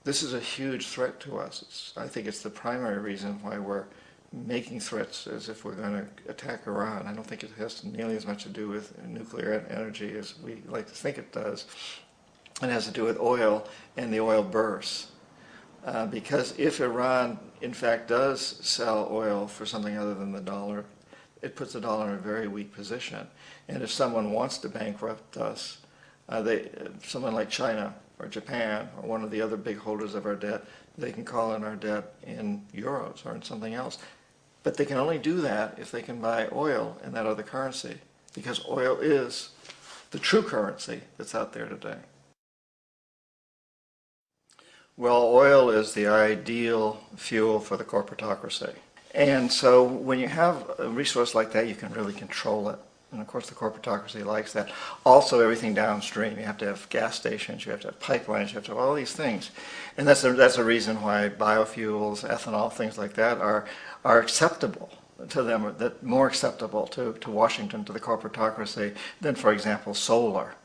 This is a huge threat to us. I think it's the primary reason why we're making threats as if we're going to attack Iran. I don't think it has nearly as much to do with nuclear energy as we like to think it does. It has to do with oil and the oil bursts. Because if Iran, in fact, does sell oil for something other than the dollar, it puts the dollar in a very weak position. And if someone wants to bankrupt us, someone like China or Japan or one of the other big holders of our debt, they can call in our debt in euros or in something else. But they can only do that if they can buy oil in that other currency, because oil is the true currency that's out there today. Well, oil is the ideal fuel for the corporatocracy. And so when you have a resource like that, you can really control it. And of course the corporatocracy likes that. Also everything downstream. You have to have gas stations, you have to have pipelines, you have to have all these things. And that's a reason why biofuels, ethanol, things like that are acceptable to them, that more acceptable to Washington, to the corporatocracy, than, for example, solar,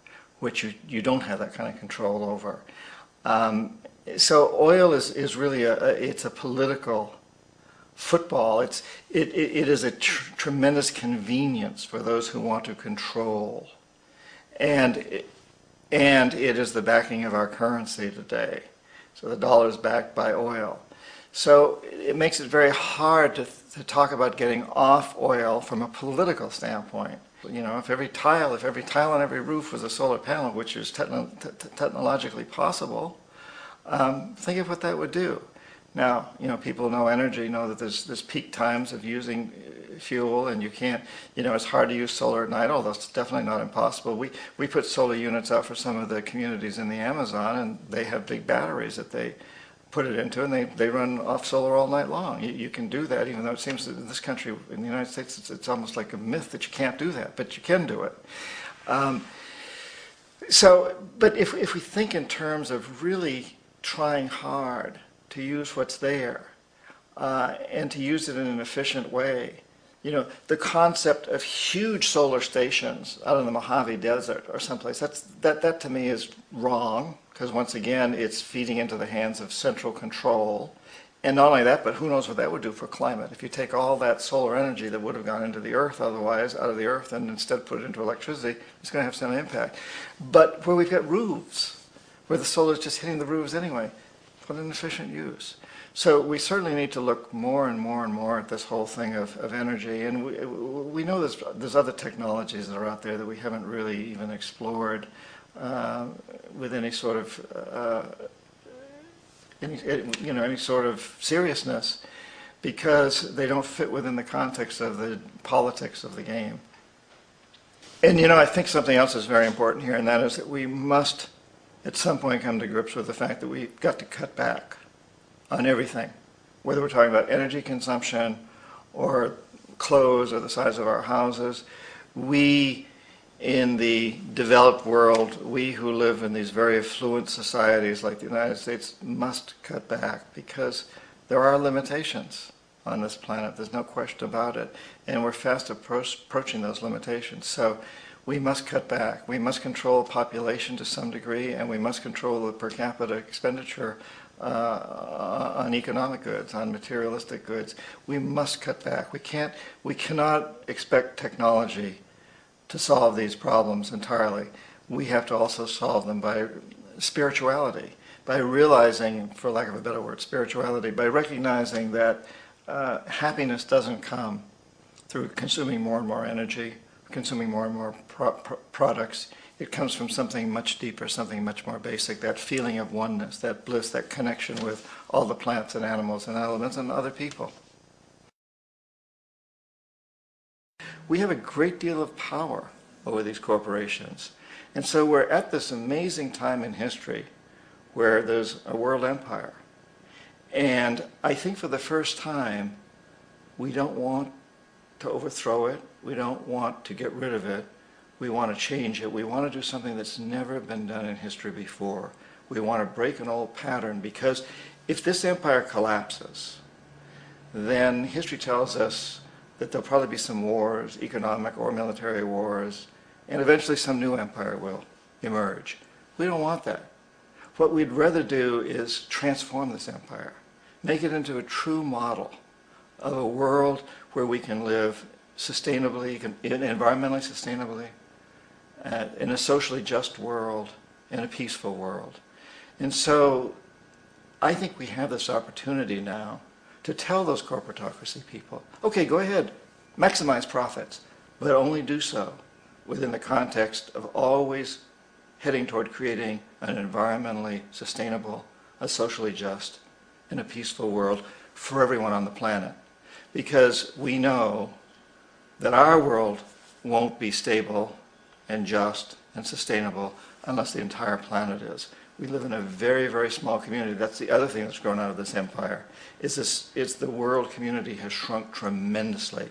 which you don't have that kind of control over. So oil is really it's a political football. It is a tremendous convenience for those who want to control, and it is the backing of our currency today. So the dollar is backed by oil. So it makes it very hard to talk about getting off oil from a political standpoint. You know, if every tile on every roof was a solar panel, which is technologically possible, think of what that would do. Now, you know, people know energy, know that there's peak times of using fuel, and you can't, you know, it's hard to use solar at night, although it's definitely not impossible. We put solar units out for some of the communities in the Amazon, and they have big batteries that they put it into, and they run off solar all night long. You can do that, even though it seems that in this country, in the United States, it's almost like a myth that you can't do that, but you can do it. But if we think in terms of really trying hard to use what's there and to use it in an efficient way, you know, the concept of huge solar stations out in the Mojave Desert or someplace, that to me is wrong, because once again it's feeding into the hands of central control, And not only that, but who knows what that would do for climate. If you take all that solar energy that would have gone into the earth otherwise, out of the earth, and instead put it into electricity, it's going to have some impact. But where we've got roofs, where the solar is just hitting the roofs anyway, what an efficient use. So we certainly need to look more and more and more at this whole thing of energy. And we know there's other technologies that are out there that we haven't really even explored with any sort of any sort of seriousness, because they don't fit within the context of the politics of the game. And I think something else is very important here, and that is that we must at some point come to grips with the fact that we've got to cut back on everything, whether we're talking about energy consumption or clothes or the size of our houses. We in the developed world, we who live in these very affluent societies like the United States must cut back, because there are limitations on this planet. There's no question about it. And we're fast approaching those limitations. So we must cut back. We must control population to some degree, and we must control the per capita expenditure on economic goods, on materialistic goods. We must cut back. We cannot expect technology to solve these problems entirely. We have to also solve them by spirituality, by realizing, for lack of a better word, spirituality, by recognizing that happiness doesn't come through consuming more and more energy, consuming more and more products. It comes from something much deeper, something much more basic, that feeling of oneness, that bliss, that connection with all the plants and animals and elements and other people. We have a great deal of power over these corporations. And so we're at this amazing time in history where there's a world empire. And I think for the first time, we don't want to overthrow it. We don't want to get rid of it. We want to change it. We want to do something that's never been done in history before. We want to break an old pattern, because if this empire collapses, then history tells us that there'll probably be some wars, economic or military wars, and eventually some new empire will emerge. We don't want that. What we'd rather do is transform this empire, make it into a true model of a world where we can live sustainably, environmentally sustainably, in a socially just world, in a peaceful world. And so I think we have this opportunity now to tell those corporatocracy people, okay, go ahead, maximize profits, but only do so within the context of always heading toward creating an environmentally sustainable, a socially just, and a peaceful world for everyone on the planet. Because we know that our world won't be stable and just and sustainable unless the entire planet is. We live in a very, very small community. That's the other thing that's grown out of this empire, is the world community has shrunk tremendously.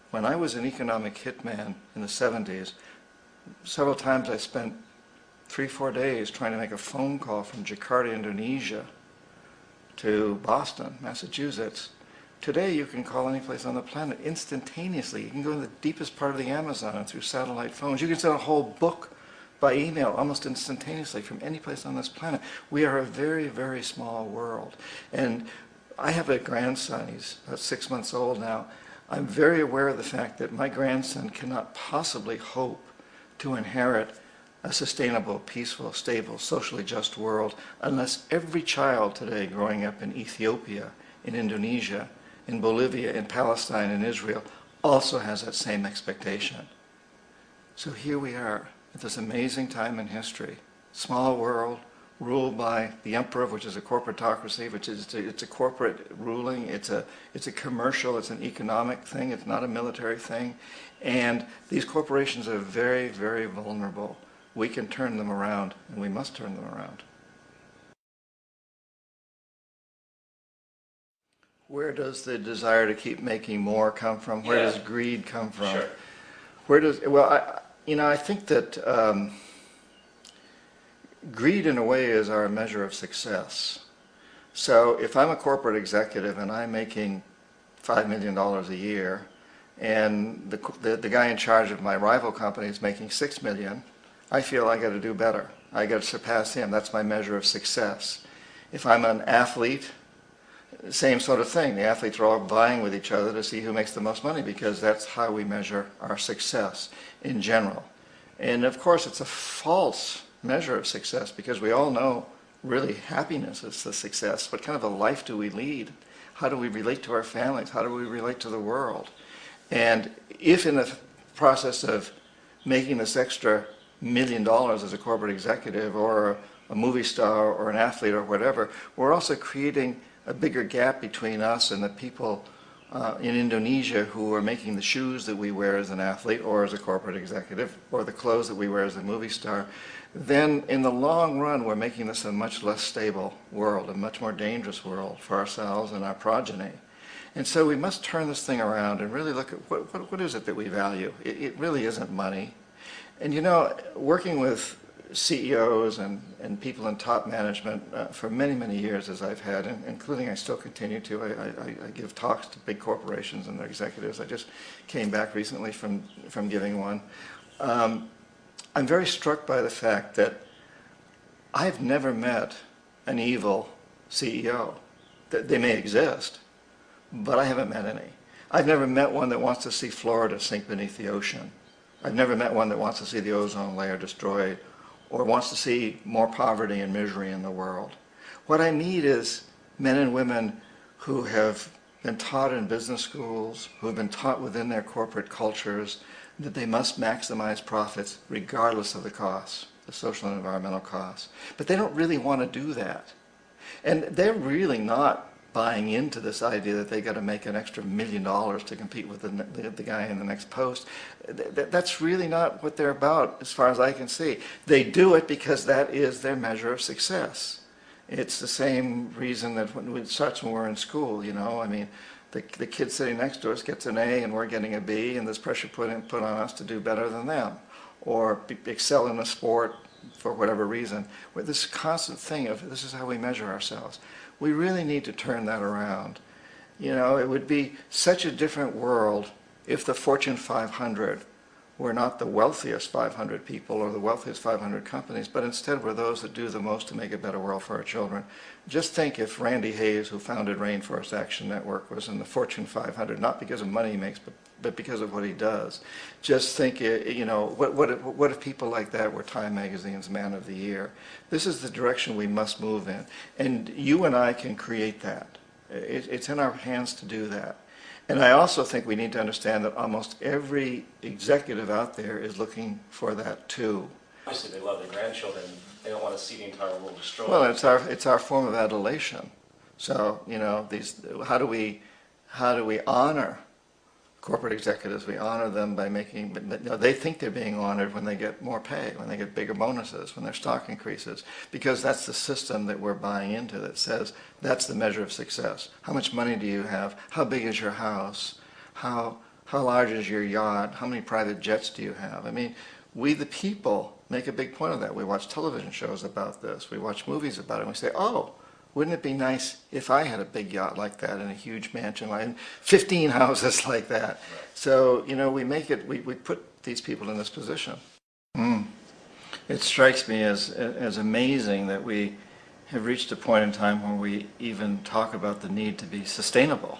When I was an economic hitman in the 70s, several times I spent 3-4 days trying to make a phone call from Jakarta, Indonesia to Boston, Massachusetts. Today you can call any place on the planet instantaneously. You can go to the deepest part of the Amazon and through satellite phones. You can send a whole book by email almost instantaneously from any place on this planet. We are a very, very small world. And I have a grandson. He's about 6 months old now. I'm very aware of the fact that my grandson cannot possibly hope to inherit a sustainable, peaceful, stable, socially just world unless every child today growing up in Ethiopia, in Indonesia, in Bolivia, in Palestine, in Israel also has that same expectation. So here we are at this amazing time in history, small world, ruled by the emperor, which is a corporatocracy, which is it's a corporate ruling, it's a commercial, it's an economic thing, it's not a military thing. And these corporations are very, very vulnerable. We can turn them around, and we must turn them around. Where does the desire to keep making more come from? Where does greed come from? Sure. Where does, well, I think that greed in a way is our measure of success. So if I'm a corporate executive and I'm making $5 million a year, and the guy in charge of my rival company is making $6 million, I feel I got to do better. I got to surpass him. That's my measure of success. If I'm an athlete same sort of thing. The athletes are all vying with each other to see who makes the most money, because that's how we measure our success in general. And of course, it's a false measure of success, because we all know really happiness is the success. What kind of a life do we lead? How do we relate to our families? How do we relate to the world? And if in the process of making this extra $1 million as a corporate executive, or a movie star, or an athlete, or whatever, we're also creating a bigger gap between us and the people in Indonesia who are making the shoes that we wear as an athlete or as a corporate executive, or the clothes that we wear as a movie star, then in the long run we're making this a much less stable world, a much more dangerous world for ourselves and our progeny. And so we must turn this thing around and really look at what is it that we value. It really isn't money. And you know, working with CEOs and people in top management for many, many years, as I've had, including I still continue to. I give talks to big corporations and their executives. I just came back recently from giving one. I'm very struck by the fact that I've never met an evil CEO. They may exist, but I haven't met any. I've never met one that wants to see Florida sink beneath the ocean. I've never met one that wants to see the ozone layer destroyed, or wants to see more poverty and misery in the world. What I need is men and women who have been taught in business schools, who have been taught within their corporate cultures that they must maximize profits regardless of the costs, the social and environmental costs. But they don't really want to do that. And they're really not buying into this idea that they got to make an extra $1 million to compete with the guy in the next post. That's really not what they're about, as far as I can see. They do it because that is their measure of success. It's the same reason that it starts when we're in school, you know. I mean, the kid sitting next to us gets an A and we're getting a B, and there's pressure put on us to do better than them, or excel in a sport for whatever reason. With this constant thing of this is how we measure ourselves. We really need to turn that around. You know, it would be such a different world if the Fortune 500 were not the wealthiest 500 people or the wealthiest 500 companies, but instead were those that do the most to make a better world for our children. Just think if Randy Hayes, who founded Rainforest Action Network, was in the Fortune 500, not because of money he makes, but because of what he does. Just think, you know, what if people like that were Time Magazine's Man of the Year? This is the direction we must move in. And you and I can create that. It's in our hands to do that. And I also think we need to understand that almost every executive out there is looking for that too. Obviously they love their grandchildren. They don't want to see the entire world destroyed. Well, it's our form of adulation. So, you know, how do we honor corporate executives? We honor them by making, but you know, they think they're being honored when they get more pay, when they get bigger bonuses, when their stock increases, because that's the system that we're buying into that says that's the measure of success. How much money do you have? How big is your house? How large is your yacht? How many private jets do you have? I mean, we the people make a big point of that. We watch television shows about this. We watch movies about it. And we say, oh, wouldn't it be nice if I had a big yacht like that and a huge mansion and 15 houses like that? Right. So, you know, we put these people in this position. It strikes me as amazing that we have reached a point in time where we even talk about the need to be sustainable.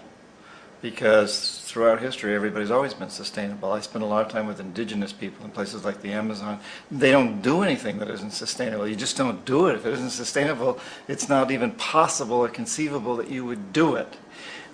Because throughout history, everybody's always been sustainable. I spend a lot of time with indigenous people in places like the Amazon. They don't do anything that isn't sustainable. You just don't do it. If it isn't sustainable, it's not even possible or conceivable that you would do it.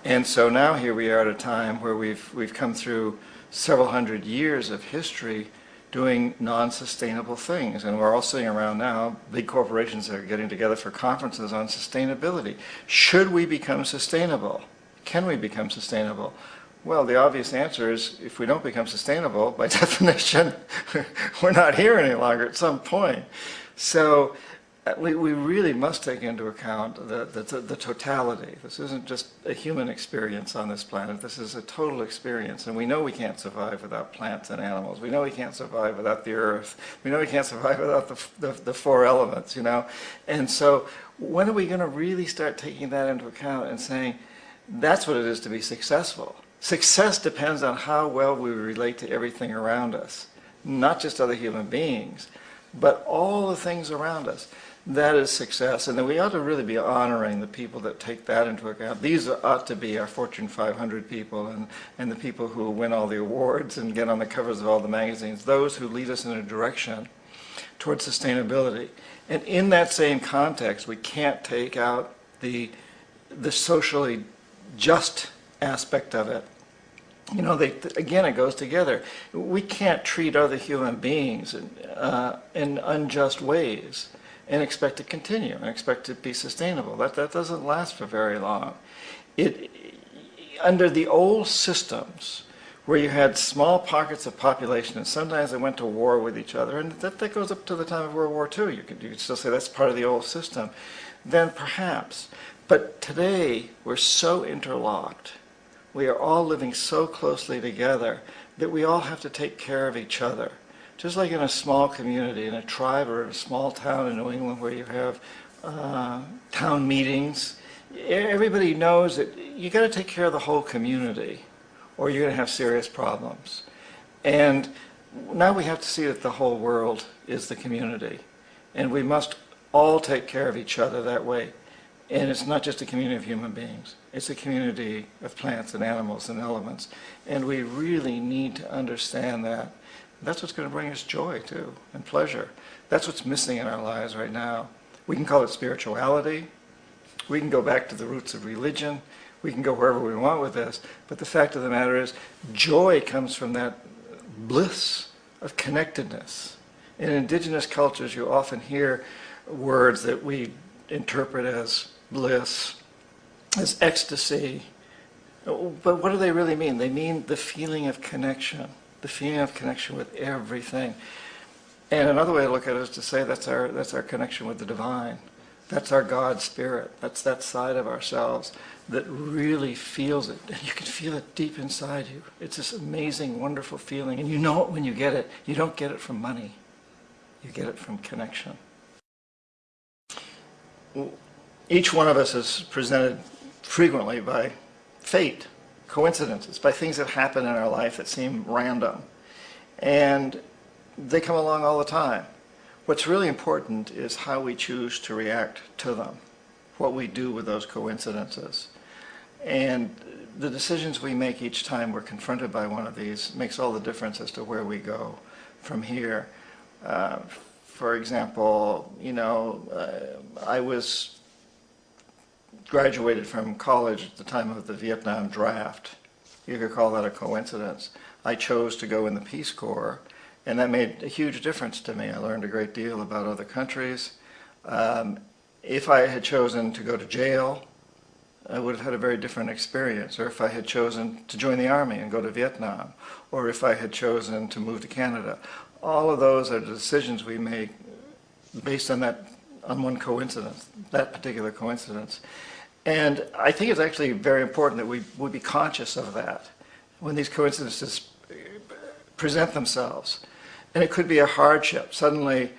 And so now here we are at a time where we've come through several hundred years of history doing non-sustainable things. And we're all sitting around now, big corporations are getting together for conferences on sustainability. Should we become sustainable? Can we become sustainable? Well, the obvious answer is if we don't become sustainable, by definition, we're not here any longer at some point. So we really must take into account the totality. This isn't just a human experience on this planet. This is a total experience. And we know we can't survive without plants and animals. We know we can't survive without the earth. We know we can't survive without the four elements, you know. And so when are we going to really start taking that into account and saying, that's what it is to be successful? Success depends on how well we relate to everything around us, not just other human beings, but all the things around us. That is success, and then we ought to really be honoring the people that take that into account. These ought to be our Fortune 500 people and the people who win all the awards and get on the covers of all the magazines, those who lead us in a direction towards sustainability. And in that same context, we can't take out the socially just aspect of it. You know, again, it goes together. We can't treat other human beings in unjust ways and expect to continue and expect to be sustainable. That doesn't last for very long. Under the old systems, where you had small pockets of population, and sometimes they went to war with each other, and that goes up to the time of World War II. You could still say that's part of the old system. Then perhaps. But today, we're so interlocked. We are all living so closely together that we all have to take care of each other. Just like in a small community, in a tribe or in a small town in New England where you have town meetings, everybody knows that you got to take care of the whole community or you're going to have serious problems. And now we have to see that the whole world is the community. And we must all take care of each other that way. And it's not just a community of human beings. It's a community of plants and animals and elements. And we really need to understand that. That's what's going to bring us joy, too, and pleasure. That's what's missing in our lives right now. We can call it spirituality. We can go back to the roots of religion. We can go wherever we want with this. But the fact of the matter is, joy comes from that bliss of connectedness. In indigenous cultures, you often hear words that we interpret as bliss, as ecstasy. But what do they really mean? They mean the feeling of connection, the feeling of connection with everything. And another way to look at it is to say that's our connection with the divine. That's our God spirit. That's that side of ourselves that really feels it. And you can feel it deep inside you. It's this amazing, wonderful feeling. And you know it when you get it. You don't get it from money. You get it from connection. Each one of us is presented frequently by fate, coincidences, by things that happen in our life that seem random. And they come along all the time. What's really important is how we choose to react to them, what we do with those coincidences. And the decisions we make each time we're confronted by one of these makes all the difference as to where we go from here. For example, I was graduated from college at the time of the Vietnam draft. You could call that a coincidence. I chose to go in the Peace Corps, and that made a huge difference to me. I learned a great deal about other countries. If I had chosen to go to jail, I would have had a very different experience. Or if I had chosen to join the Army and go to Vietnam, or if I had chosen to move to Canada. All of those are the decisions we make based on one coincidence, that particular coincidence. And I think it's actually very important that we be conscious of that when these coincidences present themselves. And it could be a hardship. Suddenly,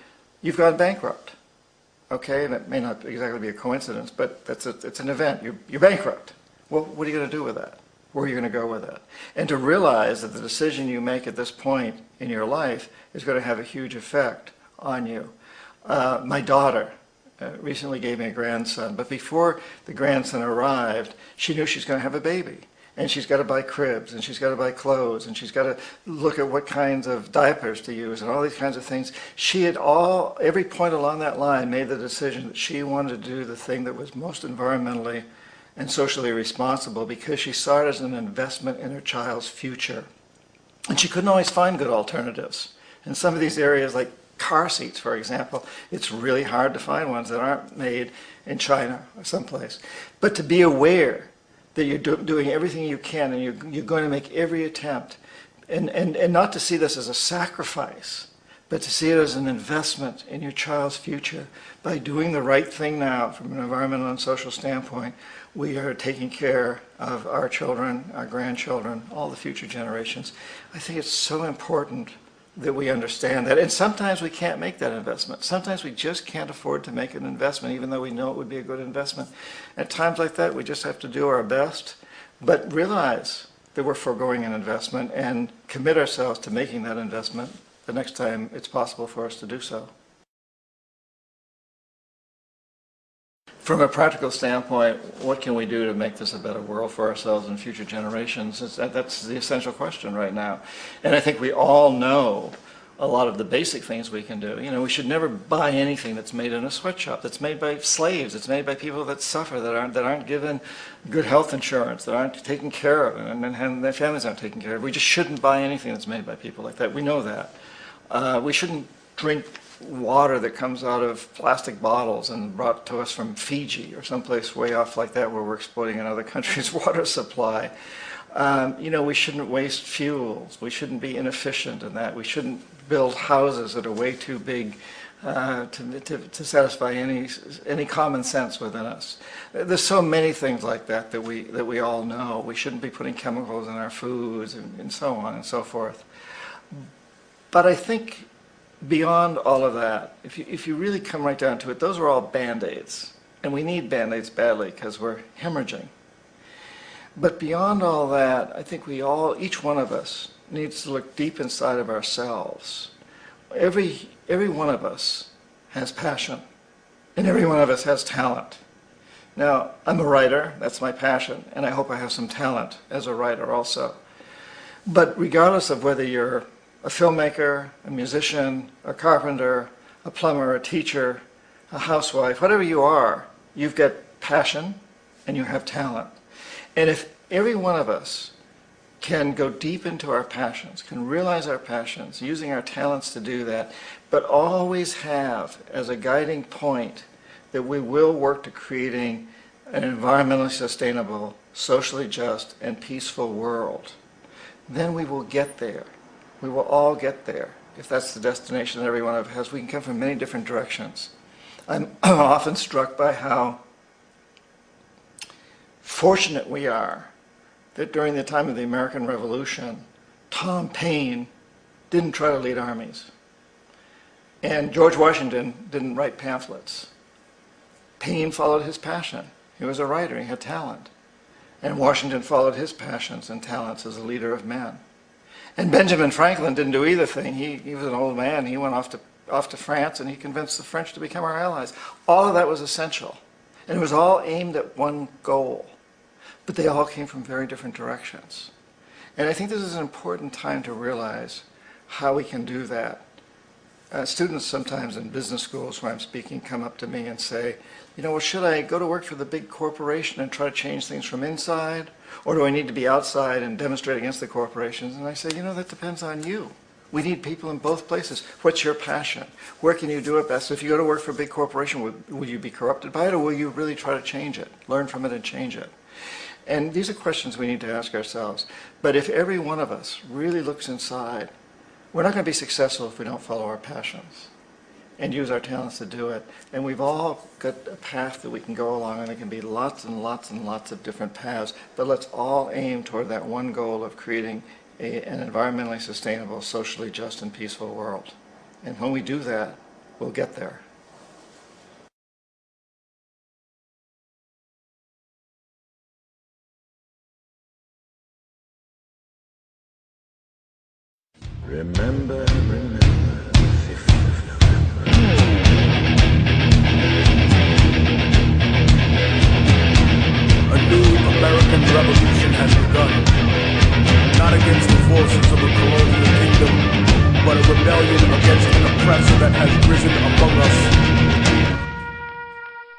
you've gone bankrupt. Okay, and it may not exactly be a coincidence, but it's an event. You're bankrupt. Well, what are you going to do with that? Where are you going to go with that? And to realize that the decision you make at this point in your life is going to have a huge effect on you. My daughter recently gave me a grandson, but before the grandson arrived, she knew she's going to have a baby. And she's got to buy cribs, and she's got to buy clothes, and she's got to look at what kinds of diapers to use, and all these kinds of things. She had every point along that line made the decision that she wanted to do the thing that was most environmentally and socially responsible because she saw it as an investment in her child's future. And she couldn't always find good alternatives. In some of these areas, like car seats, for example, it's really hard to find ones that aren't made in China or someplace. But to be aware that you're doing everything you can and you're going to make every attempt, and not to see this as a sacrifice, but to see it as an investment in your child's future. By doing the right thing now from an environmental and social standpoint, we are taking care of our children, our grandchildren, all the future generations. I think it's so important that we understand that. And sometimes we can't make that investment. Sometimes we just can't afford to make an investment, even though we know it would be a good investment. At times like that, we just have to do our best, but realize that we're foregoing an investment and commit ourselves to making that investment the next time it's possible for us to do so. from a practical standpoint, what can we do to make this a better world for ourselves and future generations? That's the essential question right now. And I think we all know a lot of the basic things we can do. You know, we should never buy anything that's made in a sweatshop, that's made by slaves, that's made by people that suffer, that aren't given good health insurance, that aren't taken care of, and their families aren't taken care of. We just shouldn't buy anything that's made by people like that. We know that. We shouldn't drink water that comes out of plastic bottles and brought to us from Fiji or someplace way off like that where we're exploiting another country's water supply. You know, we shouldn't waste fuels. We shouldn't be inefficient in that. We shouldn't build houses that are way too big to satisfy any common sense within us. There's so many things like that that we all know. We shouldn't be putting chemicals in our foods and so on and so forth. But I think beyond all of that, if you really come right down to it, those are all Band-Aids. And we need Band-Aids badly because we're hemorrhaging. But beyond all that, I think each one of us needs to look deep inside of ourselves. Every one of us has passion, and every one of us has talent. Now, I'm a writer, that's my passion, and I hope I have some talent as a writer also. But regardless of whether you're a filmmaker, a musician, a carpenter, a plumber, a teacher, a housewife, whatever you are, you've got passion and you have talent. And if every one of us can go deep into our passions, can realize our passions, using our talents to do that, but always have as a guiding point that we will work to creating an environmentally sustainable, socially just, and peaceful world, then we will get there. We will all get there if that's the destination that every one of us has. We can come from many different directions. I'm often struck by how fortunate we are that during the time of the American Revolution, Tom Paine didn't try to lead armies. And George Washington didn't write pamphlets. Paine followed his passion. He was a writer, he had talent. And Washington followed his passions and talents as a leader of men. And Benjamin Franklin didn't do either thing. He was an old man. He went off to France and he convinced the French to become our allies. All of that was essential. And it was all aimed at one goal. But they all came from very different directions. And I think this is an important time to realize how we can do that. Students sometimes in business schools where I'm speaking come up to me and say, you know, well, should I go to work for the big corporation and try to change things from inside? Or do I need to be outside and demonstrate against the corporations? And I say, you know, that depends on you. We need people in both places. What's your passion? Where can you do it best? If you go to work for a big corporation, will you be corrupted by it, or will you really try to change it, learn from it and change it? And these are questions we need to ask ourselves. But if every one of us really looks inside, we're not going to be successful if we don't follow our passions and use our talents to do it. And we've all got a path that we can go along, and there can be lots and lots and lots of different paths, but let's all aim toward that one goal of creating an environmentally sustainable, socially just, and peaceful world. And when we do that, we'll get there. Remember the 5th of November. A new American revolution has begun. Not against the forces of a colonial kingdom, but a rebellion against an oppressor that has risen among us.